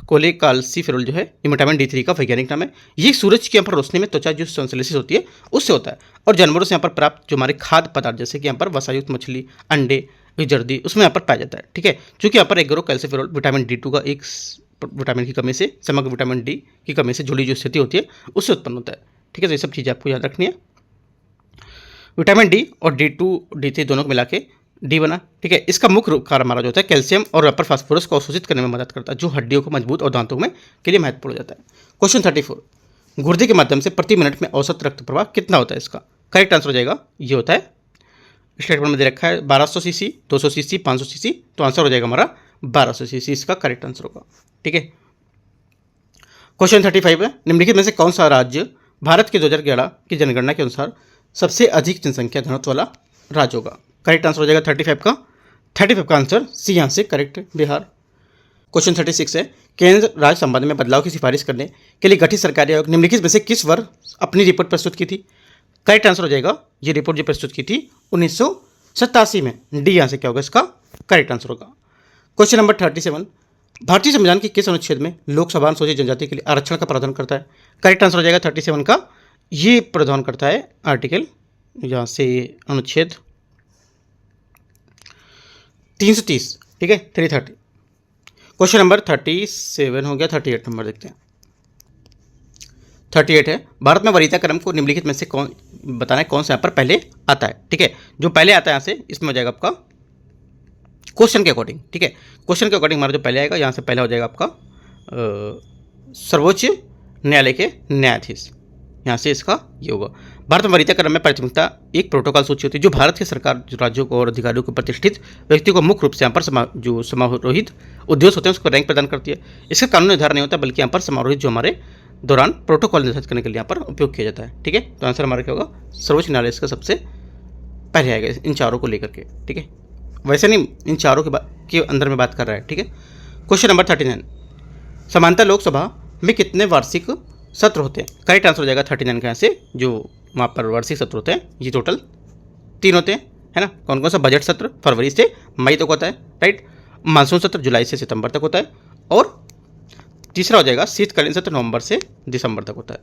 कोलेकाल्सीफेरॉल जो है ये विटामिन D3 का वैज्ञानिक नाम है। ये सूरज की यहाँ पर रोशनी में त्वचा जो संश्लेषित होती है उससे होता है, और जानवरों से यहाँ पर प्राप्त जो हमारे खाद्य पदार्थ जैसे कि यहाँ पर वसायुक्त मछली, अंडे, जर्दी उसमें यहाँ पर पाया जाता है, ठीक है। क्योंकि यहाँ पर एग्रो कैल्सीफेरॉल विटामिन D2 का एक विटामिन की कमी से, समग्र विटामिन D की कमी से जुड़ी जो स्थिति होती है उससे उत्पन्न होता है, ठीक है। तो ये सब चीज़ें आपको याद रखनी है। विटामिन D और D2 D3 दोनों को मिला के D बना, ठीक है। इसका मुख्य कार्य हमारा जो होता है कैल्शियम और अपर फास्फोरस को अवशोषित करने में मदद करता है, जो हड्डियों को मजबूत और दांतों में के लिए महत्वपूर्ण हो जाता है। क्वेश्चन 34, गुर्दे के माध्यम से प्रति मिनट में औसत रक्त प्रवाह कितना होता है। इसका करेक्ट आंसर हो जाएगा, ये होता है स्टेटमेंट में दे रखा है 1200 सीसी, 200 सीसी, 500 सीसी, तो आंसर हो जाएगा हमारा 1200 सीसी, इसका करेक्ट आंसर होगा, ठीक है। क्वेश्चन 35 है, निम्नलिखित में से कौन सा राज्य भारत के 2011 की जनगणना के अनुसार सबसे अधिक जनसंख्या घनत्व वाला राज्य होगा। करेक्ट आंसर हो जाएगा 35 का। 35 का आंसर सी यहाँ से करेक्ट, बिहार। क्वेश्चन 36 है, केंद्र राज्य संबंध में बदलाव की सिफारिश करने के लिए गठित सरकारी आयोग निम्नलिखित में से किस वर्ष अपनी रिपोर्ट प्रस्तुत की थी। करेक्ट आंसर हो जाएगा, ये रिपोर्ट जो प्रस्तुत की थी 1987 में, डी यहाँ से क्या होगा इसका करेक्ट आंसर होगा। क्वेश्चन नंबर 37, भारतीय संविधान के किस अनुच्छेद में लोकसभा अनुसूचित जनजाति के लिए आरक्षण का प्रावधान करता है। करेक्ट आंसर हो जाएगा 37 का, ये प्रावधान करता है आर्टिकल यहाँ से अनुच्छेद 330, ठीक है 330। क्वेश्चन नंबर 37 हो गया। 38 नंबर देखते हैं। 38 है, भारत में वरीयता क्रम को निम्नलिखित में से कौन बताना है कौन सा यहाँ पर पहले आता है, ठीक है। जो पहले आता है यहाँ से इसमें हो जाएगा आपका क्वेश्चन के अकॉर्डिंग, ठीक है। क्वेश्चन के अकॉर्डिंग हमारा जो पहले आएगा यहाँ से पहला हो जाएगा आपका सर्वोच्च न्यायालय के न्यायाधीश, यहाँ से इसका ये होगा। भारत में वरीयता क्रम में प्राथमिकता एक प्रोटोकॉल सूची होती है जो भारत की सरकार राज्यों को और अधिकारियों को प्रतिष्ठित व्यक्ति को मुख्य रूप से यहाँ पर जो समारोहित उद्योग होते हैं उसको रैंक प्रदान करती है। इसका कानून निर्धारण नहीं होता बल्कि यहाँ पर समारोहित जो हमारे दौरान प्रोटोकॉल निर्धारित करने के लिए यहाँ पर उपयोग किया जाता है, ठीक है। तो आंसर हमारा क्या होगा, सर्वोच्च न्यायालय इसका सबसे पहले आएगा इन चारों को लेकर के, ठीक है। वैसे नहीं, इन चारों के अंदर में बात कर रहा है, ठीक है। क्वेश्चन नंबर 39, समानता लोकसभा में कितने वार्षिक सत्र होते हैं। करेक्ट आंसर हो जाएगा 39 का, यहाँ से जो वहाँ पर वार्षिक सत्र होते हैं ये टोटल 3 होते हैं, है ना। कौन कौन सा, बजट सत्र फरवरी से मई तक होता है, राइट। मानसून सत्र जुलाई से सितंबर तक होता है, और तीसरा हो जाएगा शीतकालीन सत्र नवंबर से दिसंबर तक होता है,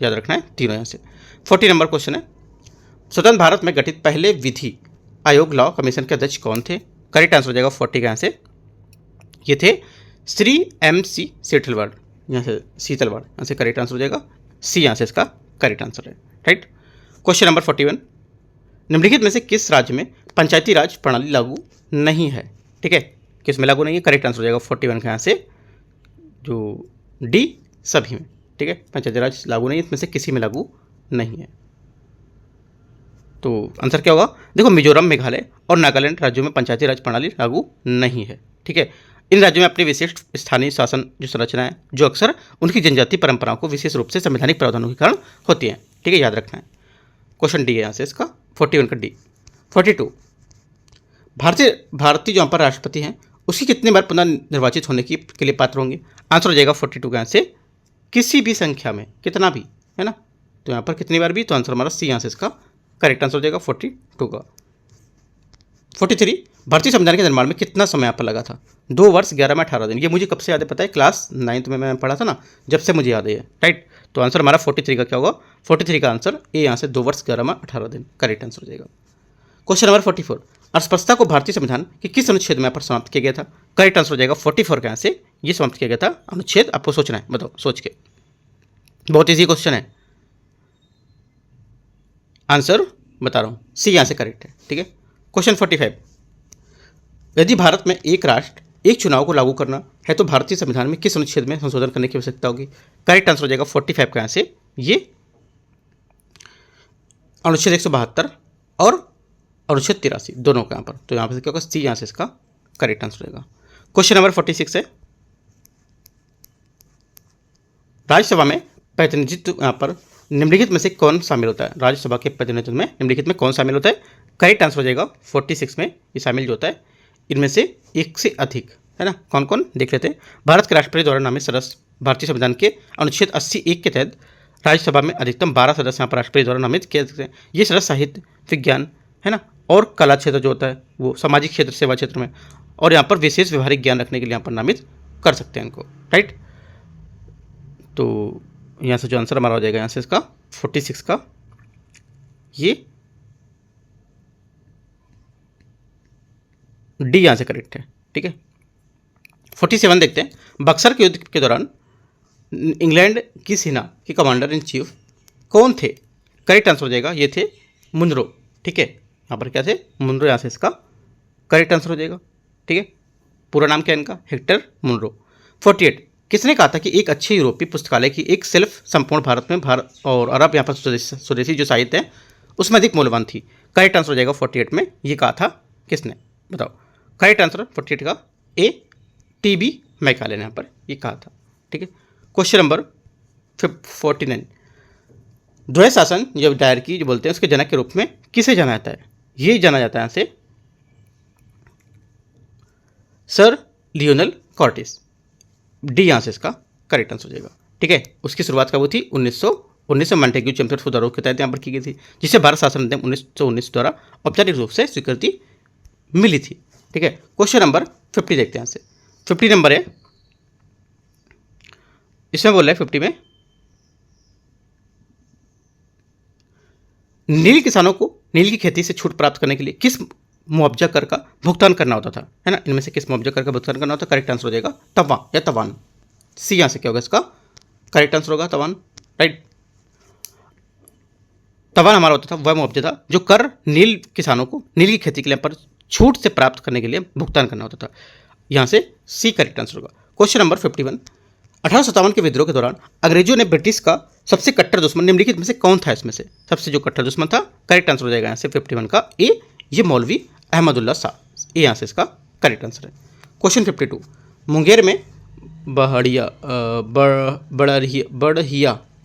याद रखना है तीनों यहाँ से। 40 नंबर क्वेश्चन है, स्वतंत्र भारत में गठित पहले विधि आयोग लॉ कमीशन के अध्यक्ष कौन थे। करेक्ट आंसर हो जाएगा 40 का, यहाँ से ये थे श्री MC सेठलवाड़, यहाँ से शीतलवाड़, यहाँ से करेक्ट आंसर हो जाएगा सी, यहाँ से इसका करेक्ट आंसर है, राइट। क्वेश्चन नंबर 41, निम्नलिखित में से किस राज्य में पंचायती राज प्रणाली लागू नहीं है, ठीक है। किस में लागू नहीं है, करेक्ट आंसर हो जाएगा 41 का, यहाँ से जो डी सभी में, ठीक है। पंचायती राज लागू नहीं है, इसमें से किसी में लागू नहीं है। तो आंसर क्या होगा, देखो मिजोरम, मेघालय और नागालैंड राज्यों में पंचायती राज प्रणाली लागू नहीं है, ठीक है। इन राज्यों में अपनी विशिष्ट स्थानीय शासन जो संरचना है जो अक्सर उनकी जनजातीय परंपराओं को विशेष रूप से संवैधानिक प्रावधानों के कारण होती है, ठीक है, याद रखना है। क्वेश्चन डी है यहाँ से इसका 41 का डी। 42 भारतीय जो यहाँ पर राष्ट्रपति हैं उसकी कितनी बार पुनः निर्वाचित होने के लिए पात्र होंगे? आंसर हो जाएगा 42 का यहाँ से किसी भी संख्या में, कितना भी, है ना। तो यहाँ पर कितनी बार भी, तो आंसर हमारा सी यहाँ से इसका करेक्ट आंसर हो जाएगा 42 का। 43 भारतीय संविधान के निर्माण में कितना समय यहाँ पर लगा था? 2 वर्ष 11 में 18 दिन। ये मुझे कब से याद है पता है? क्लास 9th में मैं पढ़ा था ना, जब से मुझे याद है, राइट। तो आंसर हमारा 43 का क्या होगा? 43 का आंसर ए यहाँ से 2 वर्ष 11 में 18 दिन करेक्ट आंसर हो जाएगा। क्वेश्चन नंबर 44 अस्पृश्यता को भारतीय संविधान के किस अनुच्छेद में यहाँ पर समाप्त किया गया था? करेक्ट आंसर हो जाएगा 44 का यहाँ से ये समाप्त किया गया था अनुच्छेद। आपको सोचना है, बताओ सोच के, बहुत ईजी क्वेश्चन है। आंसर बता रहा हूँ, सी यहाँ से करेक्ट है, ठीक है। क्वेश्चन 45 यदि भारत में एक राष्ट्र एक चुनाव को लागू करना है तो भारतीय संविधान में किस अनुच्छेद में संशोधन करने की आवश्यकता होगी? करेक्ट आंसर हो जाएगा 45 का यहाँ से ये अनुच्छेद 172 और अनुच्छेद 83 दोनों का यहाँ पर। तो यहाँ पर क्या होगा? सी यहाँ से इसका करेक्ट आंसर रहेगा। क्वेश्चन नंबर 46 है राज्यसभा में प्रतिनिधित्व यहाँ पर निम्नलिखित में से कौन शामिल होता है? राज्यसभा के प्रतिनिधित्व में निम्नलिखित में कौन शामिल होता है? करेक्ट आंसर हो जाएगा 46 में ये शामिल जो होता है इनमें से एक से अधिक, है ना। कौन कौन देख लेते हैं। भारत के राष्ट्रपति द्वारा नामित सदस्य भारतीय संविधान के अनुच्छेद 80(1) के तहत राज्यसभा में अधिकतम 12 सदस्य यहाँ पर राष्ट्रपति द्वारा नामित किए जाते हैं। ये सदस्य साहित्य, विज्ञान, है ना, और कला क्षेत्र जो होता है वो सामाजिक क्षेत्र, सेवा क्षेत्र में, और यहाँ पर विशेष व्यवहारिक ज्ञान रखने के लिए यहाँ पर नामित कर सकते हैं इनको, राइट। तो यहाँ से जो आंसर हमारा हो जाएगा यहाँ से इसका 46 का ये डी यहाँ से करेक्ट है, ठीक है। 47 देखते हैं बक्सर के युद्ध के दौरान इंग्लैंड की सेना के कमांडर इन चीफ कौन थे? करेक्ट आंसर हो जाएगा ये थे मुनरो, ठीक है। यहाँ पर क्या थे? मुनरो, यहाँ से इसका करेक्ट आंसर हो जाएगा, ठीक है। पूरा नाम क्या है इनका? Hector Munro. 48 किसने कहा था कि एक अच्छे यूरोपीय पुस्तकालय की एक सेल्फ संपूर्ण भारत में भारत और अरब यहाँ पर स्वदेशी जो साहित्य है उसमें अधिक मूल्यवान थी? करेक्ट आंसर हो जाएगा 48 में ये कहा था किसने? बताओ। करेक्ट आंसर 48 का ए टी.बी. मैकाले ने यहाँ पर ये कहा था, ठीक है। क्वेश्चन नंबर 49 द्वैध शासन जब दायर की जो बोलते हैं उसके जनक के रूप में किसे जाना जाता है? ये जाना जाता है यहाँ से सर लियोनेल कॉर्टिस। डी यहाँ से इसका करेक्ट आंसर हो जाएगा, ठीक है। उसकी शुरुआत कब हुई थी? 1919 मॉन्टेग्यू चैम्पियन फॉर के तहत यहाँ पर की गई थी, जिसे भारत शासन अधिनियम 1919 द्वारा औपचारिक रूप से स्वीकृति मिली थी, ठीक है। क्वेश्चन नंबर 50 देखते हैं यहाँ से। 50 नंबर है, इसमें बोल रहा है 50 में नील किसानों को नील की खेती से छूट प्राप्त करने के लिए किस मुआवजा कर का भुगतान करना होता था, है ना। इनमें से किस मुआवजा कर का भुगतान करना होता? करेक्ट आंसर हो जाएगा तवा या तवान। सी यहाँ से क्या होगा इसका करेक्ट आंसर होगा तवान, राइट। तवान हमारा होता था वह मुआवजा था जो कर नील किसानों को नील की खेती के लिए पर छूट से प्राप्त करने के लिए भुगतान करना होता था। यहाँ से सी करेक्ट आंसर होगा। क्वेश्चन नंबर 51 1857 के विद्रोह के दौरान अंग्रेजों ने ब्रिटिश का सबसे कट्टर दुश्मन निम्नलिखित में से कौन था? इसमें से सबसे जो कट्टर दुश्मन था, करेक्ट आंसर हो जाएगा यहाँ से 51 का ए ये मौलवी अहमदुल्ला शाह। ए यहाँ से इसका करेक्ट आंसर है। क्वेश्चन 52 मुंगेर में बड़हिया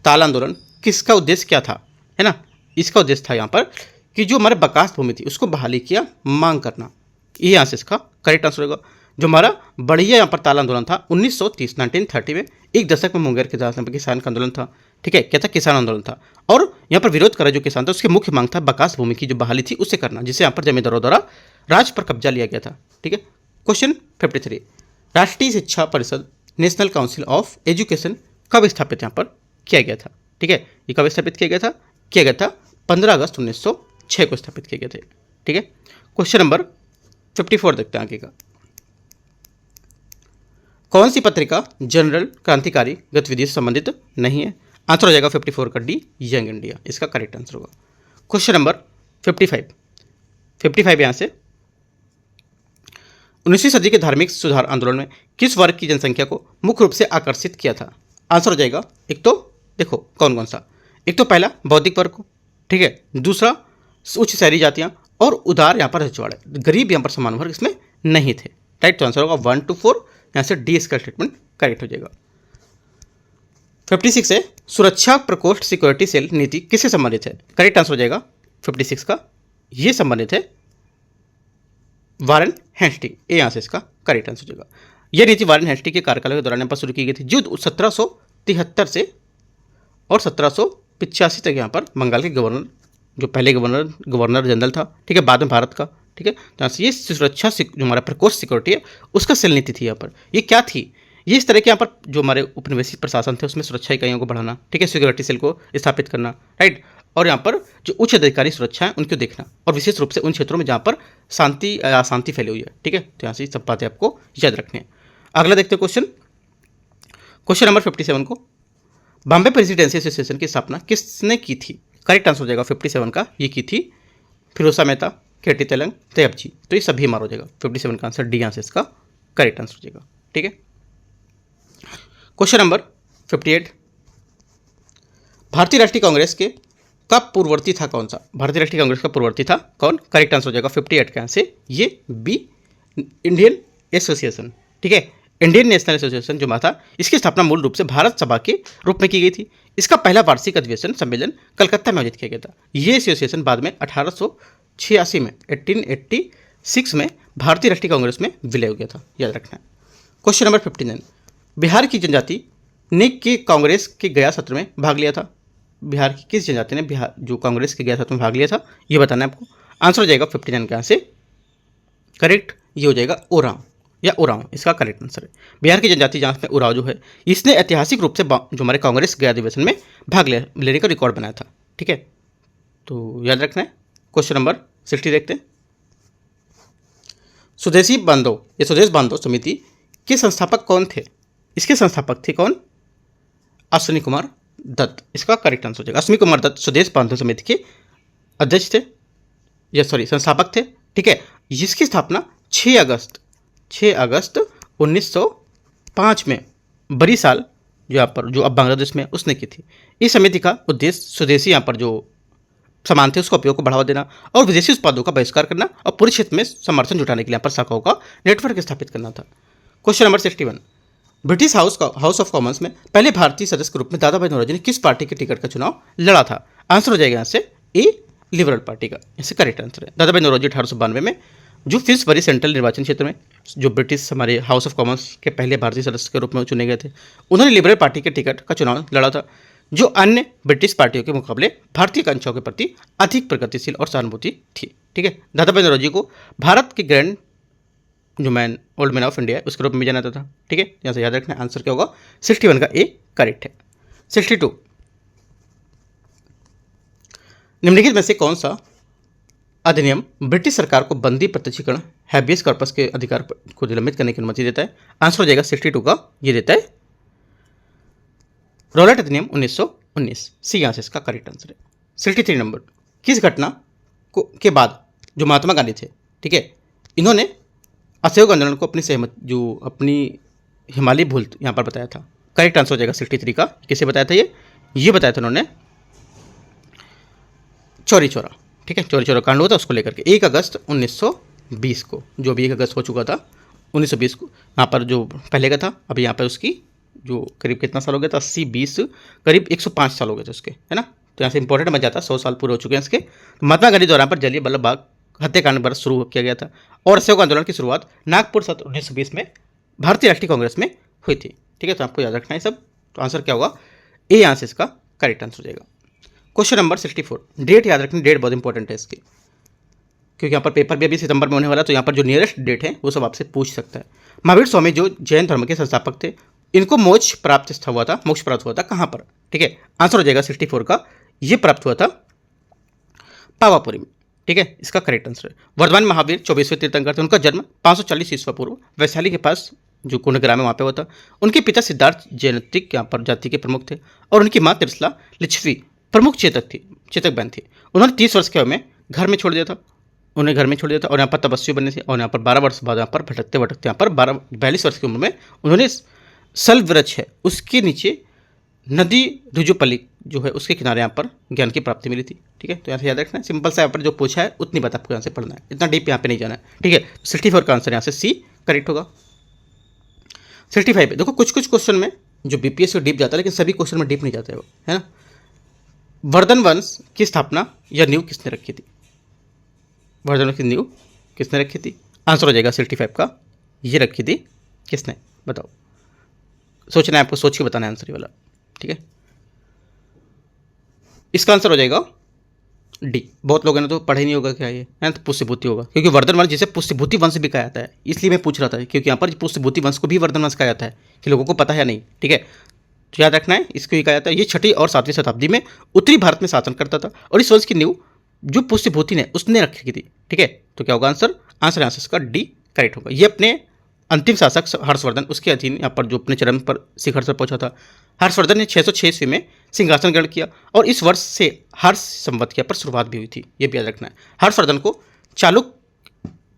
ताल आंदोलन किसका उद्देश्य क्या था, है ना। इसका उद्देश्य था यहाँ पर कि जो हमारे बकास भूमि थी उसको बहाली किया मांग करना। ये यहाँ से इसका करेक्ट आंसर होगा। जो हमारा बढ़िया यहाँ पर ताल आंदोलन था 1930 में, एक दशक में मुंगेर के किसान का आंदोलन था, ठीक है। क्या था? किसान आंदोलन था। और यहाँ पर विरोध करा जो किसान था उसकी मुख्य मांग था बकास भूमि की जो बहाली थी उससे करना, जिसे यहाँ पर जमींदारों द्वारा राज पर कब्जा लिया गया था, ठीक है। क्वेश्चन 53 राष्ट्रीय शिक्षा परिषद नेशनल काउंसिल ऑफ एजुकेशन कब स्थापित यहाँ पर किया गया था, ठीक है। ये कब स्थापित किया गया था 15 अगस्त 1906 को स्थापित किए गए थे, ठीक है। क्वेश्चन नंबर 54 देखते हैं आगे का। कौन सी पत्रिका जनरल क्रांतिकारी गतिविधि से संबंधित नहीं है? आंसर हो जाएगा 54 का डी यंग इंडिया, इसका करेक्ट आंसर होगा। क्वेश्चन नंबर 55 यहाँ से 19वीं सदी के धार्मिक सुधार आंदोलन में किस वर्ग की जनसंख्या को मुख्य रूप से आकर्षित किया था? आंसर हो जाएगा एक तो देखो कौन कौन सा, एक तो पहला बौद्धिक वर्ग को, ठीक है। दूसरा उच्च शहरी जातियाँ और उदार यहाँ पर रजवाड़े, गरीब यहाँ पर समान वर्ग इसमें नहीं थे, राइट। तो आंसर होगा 1 to 4, यहाँ से डी इसका स्टेटमेंट करेक्ट हो जाएगा। 56 है, सुरक्षा प्रकोष्ठ सिक्योरिटी सेल नीति किससे संबंधित है? करेक्ट आंसर हो जाएगा 56 का, ये संबंधित है वारेन हेस्टिंग, ए यहाँ से इसका करेक्ट आंसर हो जाएगा। यह नीति वारेन हेस्टिंग के कार्यकाल के दौरान यहाँ पर शुरू की गई थी, जो 1773 से और 1785 तक यहाँ पर बंगाल के गवर्नर, जो पहले गवर्नर जनरल था, ठीक है, बाद में भारत का, ठीक है, तो यहाँ से ये सुरक्षा जो हमारा प्रकोष्ठ सिक्योरिटी है उसका सेल नीति थी। यहाँ पर ये क्या थी? ये इस तरह के यहाँ पर जो हमारे उपनिवेशी प्रशासन थे उसमें सुरक्षा इकाइयों को बढ़ाना, ठीक है, सिक्योरिटी सेल को स्थापित करना, राइट, और यहाँ पर जो उच्च अधिकारी सुरक्षा है उनको देखना, और विशेष रूप से उन क्षेत्रों में जहाँ पर अशांति फैली हुई है, ठीक है, तो यहाँ से सब बातें आपको याद रखनी है। अगला देखते हैं क्वेश्चन नंबर 57 को, बॉम्बे प्रेसिडेंसी एसोसिएशन की स्थापना किसने की थी? करेक्ट आंसर हो जाएगा 57 का, ये की थी फिरोजा मेहता, केटी तेलंग, तैयब जी, तो ये सभी हमारा हो जाएगा 57 का आंसर, डी आंसर इसका करेक्ट आंसर हो जाएगा, ठीक है। क्वेश्चन नंबर 58, भारतीय राष्ट्रीय कांग्रेस के का पूर्ववर्ती था कौन सा? भारतीय राष्ट्रीय कांग्रेस का पूर्ववर्ती था कौन? करेक्ट आंसर हो जाएगा 58 का आंसर, ये बी इंडियन एसोसिएशन, ठीक है, इंडियन नेशनल एसोसिएशन जो था, इसकी स्थापना मूल रूप से भारत सभा के रूप में की गई थी। इसका पहला वार्षिक अधिवेशन सम्मेलन कलकत्ता में आयोजित किया गया था। ये एसोसिएशन बाद में 1886 में 1886 में भारतीय राष्ट्रीय कांग्रेस में विलय हो गया था, याद रखना है। क्वेश्चन नंबर 59, बिहार की जनजाति ने के कांग्रेस के गया सत्र में भाग लिया था? बिहार की किस जनजाति ने बिहार जो कांग्रेस के गया सत्र में भाग लिया था, ये बताना है आपको। आंसर हो जाएगा 59 का आंसर करेक्ट, ये हो जाएगा ओरांव या उरांव, इसका करेक्ट आंसर है। बिहार की जनजाति जहाँ में उरांव जो है, इसने ऐतिहासिक रूप से जो हमारे कांग्रेस गया अधिवेशन में भाग लेने का रिकॉर्ड बनाया था, ठीक है, तो याद रखना है। क्वेश्चन नंबर 60 देखते हैं, स्वदेशी बांधव समिति के संस्थापक कौन थे? इसके संस्थापक थे कौन? अश्विनी कुमार दत्त, इसका करेक्ट आंसर हो जाएगा। अश्विनी कुमार दत्त स्वदेश बांधव समिति के अध्यक्ष थे, या सॉरी संस्थापक थे, ठीक है, जिसकी स्थापना 6 अगस्त 1905 में बरीसाल जो यहाँ पर जो अब बांग्लादेश में उसने की थी। इस समिति का उद्देश्य स्वदेशी यहाँ पर जो सामान थे उसका उपयोग को बढ़ावा देना और विदेशी उत्पादों का बहिष्कार करना और पूरे क्षेत्र में समर्थन जुटाने के लिए यहाँ पर शाखाओं का नेटवर्क स्थापित करना था। Question number 61, British house of Commons में पहले भारतीय सदस्य के रूप में दादा भाई नौरोजी ने किस पार्टी के टिकट का चुनाव लड़ा था? आंसर हो जाएगा यहाँ से ए लिबरल पार्टी का, इससे करेक्ट आंसर है। दादा भाई नौरोजी 1892 में जो फिल्सबरी सेंट्रल निर्वाचन क्षेत्र में जो ब्रिटिश हमारे हाउस ऑफ कॉमन्स के पहले भारतीय सदस्य के रूप में चुने गए थे, उन्होंने लिबरल पार्टी के टिकट का चुनाव लड़ा था, जो अन्य ब्रिटिश पार्टियों के मुकाबले भारतीय आकांक्षाओं के प्रति अधिक प्रगतिशील और सहानुभूति थी, ठीक है। दादा भाई नौरोजी को भारत के ग्रैंड जो ओल्ड मैन ऑफ इंडिया उसके रूप में जाना जाता था, ठीक है, यहाँ से याद रखना आंसर क्या होगा 61 का ए करेक्ट है। 62, निम्नलिखित में से कौन सा अधिनियम ब्रिटिश सरकार को बंदी प्रत्यक्षीकरण हैबियस कॉर्पस के अधिकार को निलंबित करने की अनुमति देता है? आंसर हो जाएगा 62 का, ये देता है रॉलेट अधिनियम 1919, सी यहाँ से इसका करेक्ट आंसर है। 63 नंबर, किस घटना के बाद जो महात्मा गांधी थे, ठीक है, इन्होंने असहयोग आंदोलन को अपनी सहमति जो अपनी हिमालय भूल यहाँ पर बताया था? करेक्ट आंसर हो जाएगा 63 का। किसे बताया था ये बताया था उन्होंने चौरी चौरा, ठीक है, चौरी चौरा कांड हुआ था उसको लेकर के 1 अगस्त 1920 को, जो अभी 1 अगस्त हो चुका था 1920 को, यहाँ पर जो पहले का था अभी यहाँ पर उसकी जो करीब कितना साल हो गया था 80-20 करीब 105 साल हो गए थे उसके, है ना, तो यहाँ से इंपॉर्टेंट बन जाता 100 साल पूरे हो चुके हैं इसके। महात्मा गांधी द्वारा पर जलिया वल्लभ बाग हत्याकांड पर शुरू किया गया था और असहयोग आंदोलन की शुरुआत नागपुर सत्र 1920 में भारतीय राष्ट्रीय कांग्रेस में हुई थी, ठीक है, तो आपको याद रखना है सब। तो आंसर क्या होगा ए, यहाँ से इसका करेक्ट आंसर हो जाएगा। क्वेश्चन नंबर 64, डेट याद रखनी, डेट बहुत इंपॉर्टेंट है इसकी, क्योंकि यहाँ पर पेपर भी अभी सितंबर में होने वाला, तो यहाँ पर जो नियरेस्ट डेट है वो सब आपसे पूछ सकता है। महावीर स्वामी जो जैन धर्म के संस्थापक थे, इनको मोक्ष प्राप्त हुआ था कहाँ पर? ठीक है, आंसर हो जाएगा 64 का, ये प्राप्त हुआ था पावापुरी में, ठीक है, इसका करेक्ट आंसर है। वर्धमान महावीर 24वें तीर्थंकर थे, उनका जन्म 540 ईस्वी पूर्व वैशाली के पास जो कुंडग्राम है वहाँ पे हुआ था। उनके पिता सिद्धार्थ जैनतिक यहाँ पर जाति के प्रमुख थे और उनकी माँ त्रिशला लिच्छवी प्रमुख चेतक बहन थी। उन्होंने 30 वर्ष के में घर में छोड़ दिया था और यहाँ पर तपस्वी बनने से, और यहाँ पर 12 वर्ष बाद यहाँ पर भटकते यहाँ पर 42 वर्ष की उम्र में उन्होंने सल वृक्ष है उसके नीचे नदी रुजुपल्ली जो है उसके किनारे यहाँ पर ज्ञान की प्राप्ति मिली थी, ठीक है। तो यहाँ से याद रखना है, सिंपल सा यहाँ पर जो पूछा है उतनी बात आपको यहाँ से पढ़ना है, इतना डीप यहाँ पे नहीं जाना है, ठीक है। 64 का आंसर यहाँ से सी करेक्ट होगा। 65 पे देखो कुछ क्वेश्चन में जो बीपीएस से डीप जाता है, लेकिन सभी क्वेश्चन में डीप नहीं जाता है वो, है ना। वर्धन वंश की स्थापना या नींव किसने रखी थी? वर्धन वंश की नींव किसने रखी थी? आंसर हो जाएगा 65 का, ये रखी थी किसने, बताओ। सोचना है आपको, सोच के बताना है आंसर ये वाला, ठीक है। इसका आंसर हो जाएगा डी। बहुत लोगों ने तो पढ़ा ही नहीं होगा क्या ये, है तो पुष्यभूति होगा, क्योंकि वर्धन वंश जिसे पुष्यभूति वंश भी कहा जाता है, इसलिए मैं पूछ रहा था, क्योंकि यहाँ पर पुष्यभूति वंश को भी वर्धन वंश कहा जाता है, कि लोगों को पता है नहीं, ठीक है। तो याद रखना है, इसको ही कहा जाता है। ये 6वीं और 7वीं शताब्दी में उत्तरी भारत में शासन करता था, और इस वंश की नींव जो पुष्यभूति ने उसने रखी थी, ठीक है। तो क्या होगा आंसर? आंसर इसका डी करेक्ट होगा। ये अपने अंतिम शासक हर्षवर्धन, उसके अधीन यहाँ पर जो अपने चरम पर शिखर से पहुंचा था। हर्षवर्धन ने 606 ईस्वी में सिंहासन ग्रहण किया, और इस वर्ष से हर्ष संवत की पर शुरुआत भी हुई थी, ये भी याद रखना है। हर्षवर्धन को चालुक्य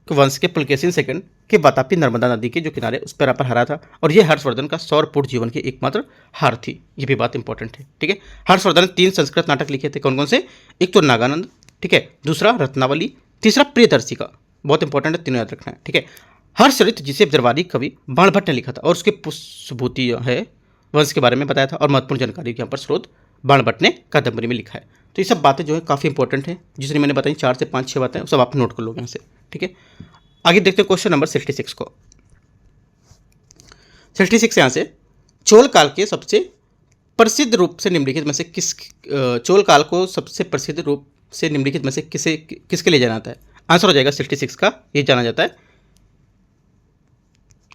वंश के पुलकेशिन सेकंड के वातापी नर्मदा नदी के जो किनारे उस पर हरा था, और ये हर्षवर्धन का सौरपूर्ण जीवन की एकमात्र हार थी, ये भी बात इंपॉर्टेंट है, ठीक है। हर्षवर्धन ने 3 संस्कृत नाटक लिखे थे, कौन कौन से? एक तो नागानंद, ठीक है, दूसरा रत्नावली, तीसरा प्रियदर्शिका, बहुत इंपॉर्टेंट है, तीनों याद रखना है, ठीक है। हर्षचरित जिसे दरबारी कवि बाणभट्ट ने लिखा था, और उसके पुष्यभूति है वंश के बारे में बताया था, और महत्वपूर्ण जानकारी के यहाँ पर स्रोत बाणभट्ट ने कादम्बरी में लिखा है। तो ये सब बातें जो है काफ़ी इंपॉर्टेंट है, जिसने मैंने बताई 4 से 5-6 बातें, सब आप नोट कर लोगे यहाँ से, ठीक है। आगे देखते हैं क्वेश्चन नंबर 66 को। 66 यहाँ से, चोल काल के सबसे प्रसिद्ध रूप से निम्नलिखित में से चोल काल को सबसे प्रसिद्ध रूप से निम्नलिखित में से किसके लिए जाना जाता है? आंसर हो जाएगा 66 का, ये जाना जाता है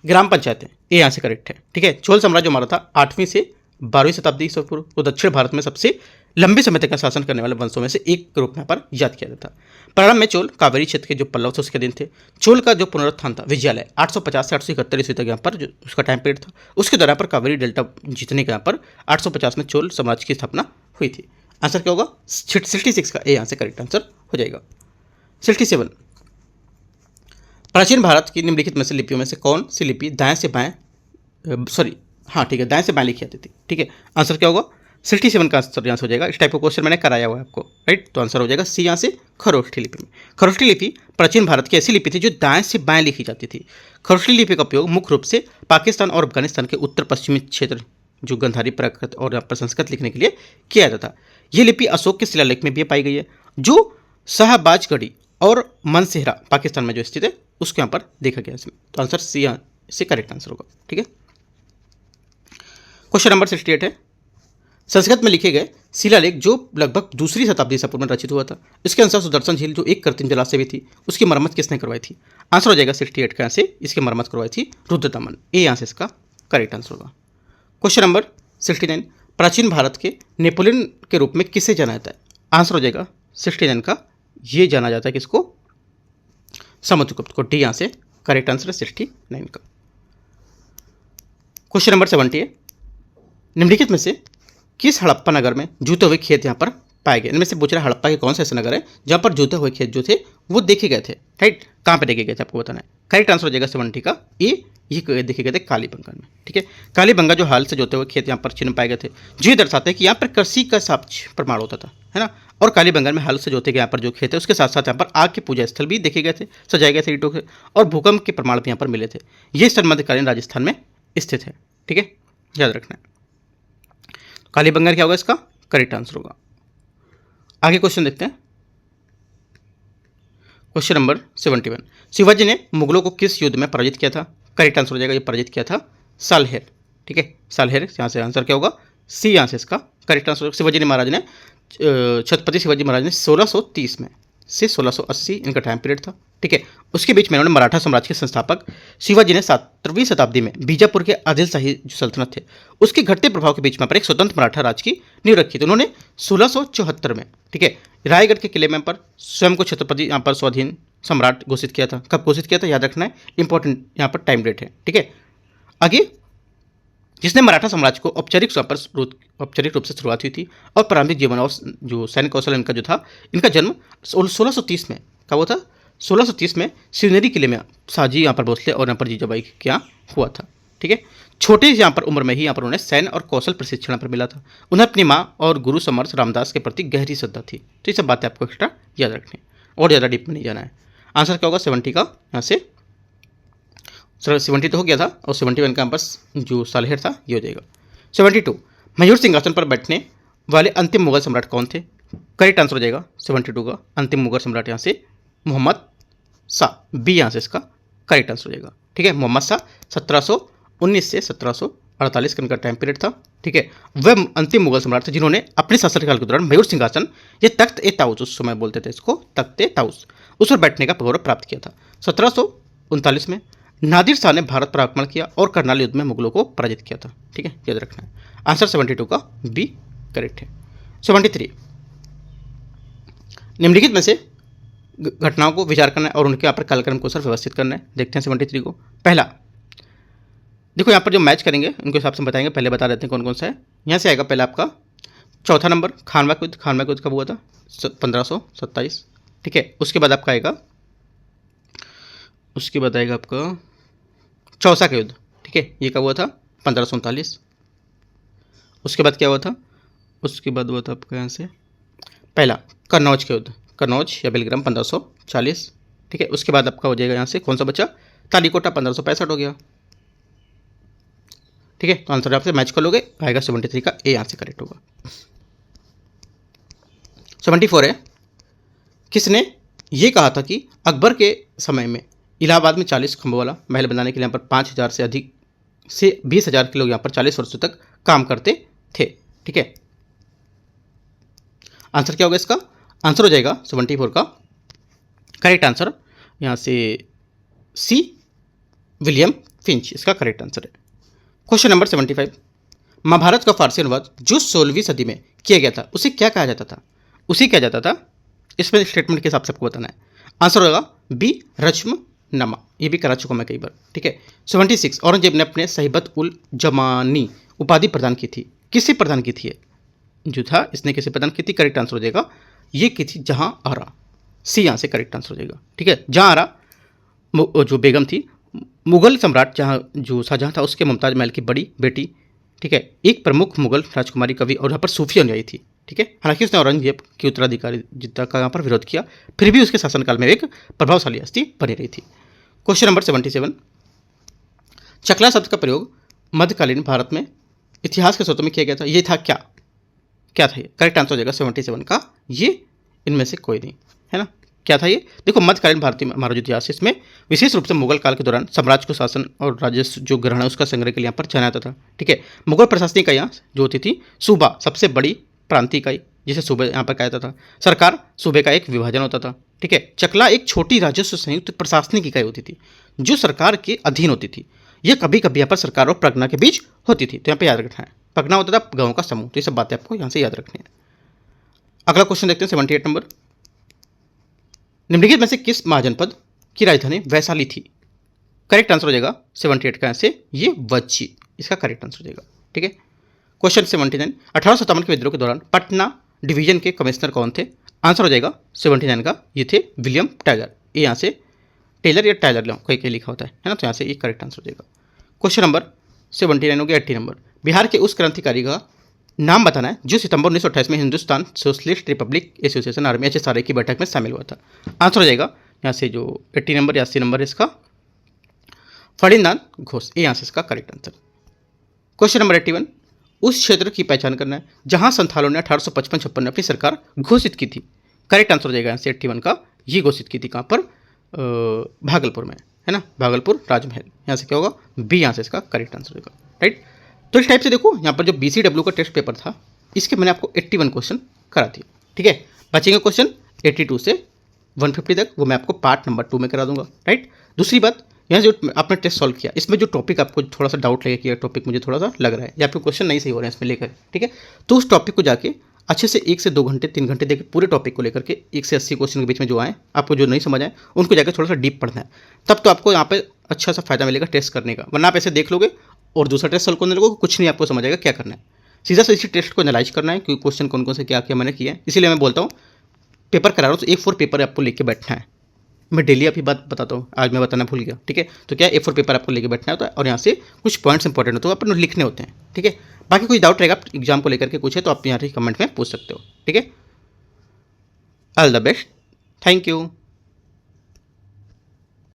ग्राम पंचायतें, ये यहाँ से करेक्ट है, ठीक है। चोल साम्राज्य जो हमारा था 8वीं से 12वीं शताब्दी ईसा पूर्व, तो दक्षिण भारत में सबसे लंबे समय तक का शासन करने वाले वंशों में से एक के रूप में यहाँ पर याद किया जाता है। प्रारंभ में चोल कावेरी क्षेत्र के जो पल्लव थे उसके दिन थे। चोल का जो पुनरुत्थान था विजयालय 850 से 871 ईस्वी तक यहाँ पर जो उसका टाइम पीरियड था, उसके दौरान पर कावेरी डेल्टा जीतने के यहाँ पर 850 में चोल साम्राज्य की स्थापना हुई थी। आंसर क्या होगा? 66 का ए यहाँ से करेक्ट आंसर हो जाएगा। 67, प्राचीन भारत की निम्नलिखित में से लिपियों में से कौन सी लिपि दाएं से बाएं ठीक है, दाएं से बाएं लिखी जाती थी, ठीक है। आंसर क्या होगा? 67 का आंसर यहाँ से हो जाएगा। इस टाइप का क्वेश्चन मैंने कराया हुआ है आपको, राइट। तो आंसर हो जाएगा सी यहाँ से खरोष्ठी लिपि में। खरोष्ठी लिपि प्राचीन भारत की ऐसी लिपि थी जो दाएं से बाएं लिखी जाती थी। खरोष्ठी लिपि का उपयोग मुख्य रूप से पाकिस्तान और अफगानिस्तान के उत्तर पश्चिमी क्षेत्र जो गंधारी प्राकृत और यहाँ पर संस्कृत लिखने के लिए किया जाता था। यह लिपि अशोक के शिलालेख में भी पाई गई है, जो शाहबाजगढ़ी और मनसेहरा पाकिस्तान में जो स्थित है उसके यहाँ पर देखा गया इसमें। तो आंसर सी यहाँ से करेक्ट आंसर होगा, ठीक है। क्वेश्चन नंबर 68 है, संस्कृत में लिखे गए शिलालेख जो लगभग 2वीं शताब्दी ईसा पूर्व में रचित हुआ था, इसके अनुसार सुदर्शन झील जो एक कृत्रिम जलाशय भी थी उसकी मरम्मत किसने करवाई थी? आंसर हो जाएगा 68 का, यहाँ से इसकी मरम्मत करवाई थी रुद्रदमन, ए यहाँ से इसका करेक्ट आंसर होगा। क्वेश्चन नंबर 69, प्राचीन भारत के नेपोलियन के रूप में किसे जाना जाता है? आंसर हो जाएगा 69 का, ये जाना जाता है किसको? समुद्रगुप्त को, डी यहाँ से करेक्ट आंसर है 69 का। क्वेश्चन नंबर 70 है, निम्नलिखित में से किस हड़प्पा नगर में जूते हुए खेत यहाँ पर पाए गए? इनमें से पूछ रहा है हड़प्पा के कौन से ऐसे नगर है जहाँ पर जूते हुए खेत जो थे वो देखे गए थे, राइट। कहाँ पे देखे गए थे आपको बताना है। करेक्ट आंसर हो जाएगा 70 का ए, ये देखे गए थे कालीबंगा में, ठीक है। कालीबंगा जो हाल से जोते हुए खेत यहाँ पर चिन्ह पाए गए थे, जो ये दर्शाते हैं कि यहाँ पर कृषि का साक्ष्य प्रमाण होता था, है ना। और कालीबंगा में हाल से जोते गए यहाँ पर जो खेत है उसके साथ साथ यहाँ पर आग के पूजा स्थल भी देखे गए थे, सजाए गए थे ईंटों के, और भूकंप के प्रमाण भी यहाँ पर मिले थे। ये स्थल मध्यकालीन राजस्थान में स्थित है, ठीक है, याद रखना है। कालीबंगा क्या होगा? इसका करेक्ट आंसर होगा। आगे क्वेश्चन देखते हैं, क्वेश्चन नंबर 71, शिवाजी ने मुगलों को किस युद्ध में पराजित किया था? करेक्ट आंसर हो जाएगा, ये पराजित किया था सालहेर, ठीक है, सालहेर। यहाँ से आंसर क्या होगा? सी यहाँ से इसका करेक्ट आंसर। शिवाजी ने महाराज ने छत्रपति शिवाजी महाराज ने 1630 में से 1680 इनका टाइम पीरियड था, ठीक है। उसके बीच में इन्होंने मराठा साम्राज्य के संस्थापक शिवाजी ने 7वीं शताब्दी में बीजापुर के आदिल शाही जो सल्तनत थे उसके घटते प्रभाव के बीच में पर एक स्वतंत्र मराठा राज की नींव रखी थी। उन्होंने 1674 में, ठीक है, रायगढ़ के किले में पर स्वयं को छत्रपति यहाँ पर स्वाधीन सम्राट घोषित किया था। कब घोषित किया था याद रखना है, इंपॉर्टेंट यहाँ पर टाइम डेट है, ठीक है। आगे जिसने मराठा साम्राज्य को औपचारिक रूप से शुरुआत हुई थी, और प्रारंभिक जीवन और जो सैन्य कौशल इनका जो था, इनका जन्म 1630 में कब हुआ था? 1630 में शिवनेरी किले में शाहजी यहाँ पर भोसले और यहाँ पर जीजाबाई के यहाँ हुआ था, ठीक है। छोटे यहाँ पर उम्र में ही यहाँ पर उन्हें सैन्य और कौशल प्रशिक्षण पर मिला था। उन्हें अपनी माँ और गुरु समर्थ रामदास के प्रति गहरी श्रद्धा थी। तो ये सब बातें आपको एक्स्ट्रा याद रखनी और ज़्यादा डीप में नहीं जाना है। आंसर क्या होगा? 70 का, यहाँ से 70 तो हो गया था, और 71 का बस जो सालहेर था ये हो जाएगा। 72 मयूर सिंहासन पर बैठने वाले अंतिम मुगल सम्राट कौन थे? करेक्ट आंसर हो जाएगा 72 का अंतिम मुगल सम्राट यहाँ से मोहम्मद शाह, बी यहाँ से इसका करेक्ट आंसर हो जाएगा। ठीक है, मोहम्मद शाह 1719 से 1748 का इनका टाइम पीरियड था। ठीक है, वह अंतिम मुगल सम्राट थे जिन्होंने अपने शासनकाल के दौरान मयूर सिंहासन, ये तख्त ए ताउस उस समय बोलते थे इसको, तख्त ए ताउस, उस पर बैठने का गौरव प्राप्त किया था। 1739 में नादिर शाह ने भारत पर आक्रमण किया और करनाल युद्ध में मुगलों को पराजित किया था। ठीक है, याद रखना है। आंसर 72 का बी करेक्ट है। 73 निम्नलिखित में से घटनाओं को विचार करना है और उनके यहाँ पर कालक्रम को सर व्यवस्थित करना है। देखते हैं 73 को। पहला देखो, यहाँ पर जो मैच करेंगे उनके हिसाब से बताएंगे, पहले बता देते हैं कौन कौन सा है। यहाँ से आएगा पहला आपका चौथा नंबर खानवा युद्ध। खानवा युद्ध कब हुआ था? 1527। ठीक है, उसके बाद आपका आएगा आपका चौसा का युद्ध। ठीक है, ये कब हुआ था? 1539। उसके बाद क्या हुआ था? उसके बाद हुआ था आपका यहाँ से पहला कन्नौज का युद्ध, कन्नौज या बेलग्राम 1540। ठीक है, उसके बाद आपका हो जाएगा यहाँ से कौन सा बचा? तालीकोटा 1565 हो गया। ठीक है, तो आंसर आपसे मैच कर लोगे, आएगा 73 का ए यहाँ से करेक्ट होगा। 74 है, किसने ये कहा था कि अकबर के समय में इलाहाबाद में 40 खंभों वाला महल बनाने के लिए यहाँ पर 5000 से अधिक से 20,000 के लोग यहाँ पर 40 वर्षों तक काम करते थे? ठीक है, आंसर क्या होगा इसका? आंसर हो जाएगा 74 का करेक्ट आंसर यहाँ से सी विलियम फिंच, इसका करेक्ट आंसर है। क्वेश्चन नंबर 75 महाभारत का फारसी अनुवाद जो 16वीं सदी में किया गया था उसे क्या कहा जाता था? उसे क्या जाता था? इसमें स्टेटमेंट के हिसाब से आपको बताना है। आंसर होगा बी रच्मनामा, ये भी करा चुका मैं कई बार। ठीक है, 76 औरंगजेब ने अपने सहीबत उल जमानी उपाधि प्रदान की थी, किसे प्रदान की थी? जो था इसने किसे प्रदान की थी? करेक्ट आंसर हो जाएगा ये की थी जहां आरा, सी यहाँ से करेक्ट आंसर हो जाएगा। ठीक है, जहां आरा जो बेगम थी, मुगल सम्राट जहाँ जो शाहजहाँ था उसके मुमताज महल की बड़ी बेटी। ठीक है, एक प्रमुख मुगल राजकुमारी कवि और यहाँ पर सूफी अनुयायी थी। ठीक है, हालांकि उसने औरंगजेब की उत्तराधिकारी जिद्दा का यहाँ पर विरोध किया, फिर भी उसके शासनकाल में एक प्रभावशाली हस्ती बनी रही थी। क्वेश्चन नंबर 77 चकला शब्द का प्रयोग मध्यकालीन भारत में इतिहास के स्रोतों में किया गया था, ये था क्या? क्या था ये? करेक्ट आंसर हो जाएगा 77 का ये इनमें से कोई नहीं है ना। क्या था ये? देखो, मध्यकालीन भारतीय हमारा जो इतिहास है इसमें विशेष रूप से मुगल काल के दौरान साम्राज्य को शासन और राजस्व जो ग्रहण है उसका संग्रह के लिए यहाँ पर चुना जाता था। ठीक है, मुगल प्रशासनिक इकाइयाँ जो होती थी, सूबा सबसे बड़ी प्रांतीय इकाई जिसे सूबे यहाँ पर कहा जाता था, सरकार सूबे का एक विभाजन होता था। ठीक है, चकला एक छोटी राजस्व संयुक्त प्रशासनिक इकाई होती थी जो सरकार के अधीन होती थी। यह कभी कभी यहाँ पर सरकार और प्रगना के बीच होती थी, तो यहाँ पर याद रखना है। प्रगना होता था गाँव का समूह, तो ये सब बातें आपको यहाँ से याद रखनी है। अगला क्वेश्चन देखते हैं 78 नंबर निम्नलिखित में से किस महाजनपद की राजधानी वैशाली थी? करेक्ट आंसर हो जाएगा 78 का से ये वज्जी, इसका करेक्ट आंसर हो जाएगा। ठीक है, क्वेश्चन 79 1857 के विद्रोह के दौरान पटना डिवीजन के कमिश्नर कौन थे? आंसर हो जाएगा 79 का ये थे विलियम टाइलर, ये यहाँ से टेलर या टाइलर कोई के लिखा होता है ना, तो यहाँ से ये करेक्ट आंसर हो जाएगा। क्वेश्चन नंबर 79 हो गया। 80 नंबर बिहार के उस क्रांतिकारी का नाम बताना है जो सितंबर 1928 में Hindustan socialist Republic association army HSRA की बैठक में शामिल हुआ था। आंसर हो जाएगा यहाँ से जो 80 नंबर या 80 नंबर है इसका फणींद्रनाथ घोष, ये यहाँ से इसका करेक्ट आंसर। क्वेश्चन नंबर 81 उस क्षेत्र की पहचान करना है जहाँ संथालों ने 1855-56 में अपनी सरकार घोषित की थी। करेक्ट आंसर हो जाएगा यहाँ से 81 का, ये घोषित की थी कहाँ पर? भागलपुर में, है ना, भागलपुर राजमहल। यहाँ से क्या होगा? बी यहाँ से इसका करेक्ट आंसर होगा। राइट, तो इस टाइप से देखो यहाँ पर जो BCW का टेस्ट पेपर था इसके मैंने आपको 81 क्वेश्चन करा दिए। ठीक है, बचेंगे क्वेश्चन 82 से 150 तक, वो मैं आपको पार्ट नंबर 2 में करा दूंगा। राइट, दूसरी बात यहाँ जो आपने टेस्ट सॉल्व किया इसमें जो टॉपिक आपको थोड़ा सा डाउट लगेगा कि यह टॉपिक मुझे थोड़ा सा लग रहा है या आपके क्वेश्चन नहीं सही हो रहे हैं इसमें लेकर, ठीक है, तो उस टॉपिक को जाके अच्छे से 1 से 2 घंटे 3 घंटे देकर पूरे टॉपिक को लेकर के 1 से 80 क्वेश्चन के बीच में जो आए आपको जो नहीं समझ आए उनको जाकर थोड़ा सा डीप पढ़ना है, तब तो आपको यहाँ पे अच्छा सा फायदा मिलेगा टेस्ट करने का। वरना आप ऐसे देख लोगे और दूसरा टेस्ट सॉल्व करने लगोगे, कुछ नहीं आपको समझ आएगा क्या करना है। सीधा से इसी टेस्ट को एनालाइज करना है कि क्वेश्चन कौन कौन से क्या क्या मैंने किया है। इसीलिए मैं बोलता हूँ पेपर करा रहा हूँ तो A4 पेपर आपको लेके बैठना है। मैं डेली आपकी बात बताता हूँ, आज मैं बताना भूल गया। ठीक है, तो क्या A4 पेपर आपको लेके बैठना होता है और यहाँ से कुछ पॉइंट्स इंपॉर्टेंट होते हैं अपन लिखने होते हैं। ठीक है, बाकी कोई डाउट रहेगा एग्जाम को लेकर के कुछ है तो आप यहाँ कमेंट में पूछ सकते हो। ठीक है, all the best, thank you.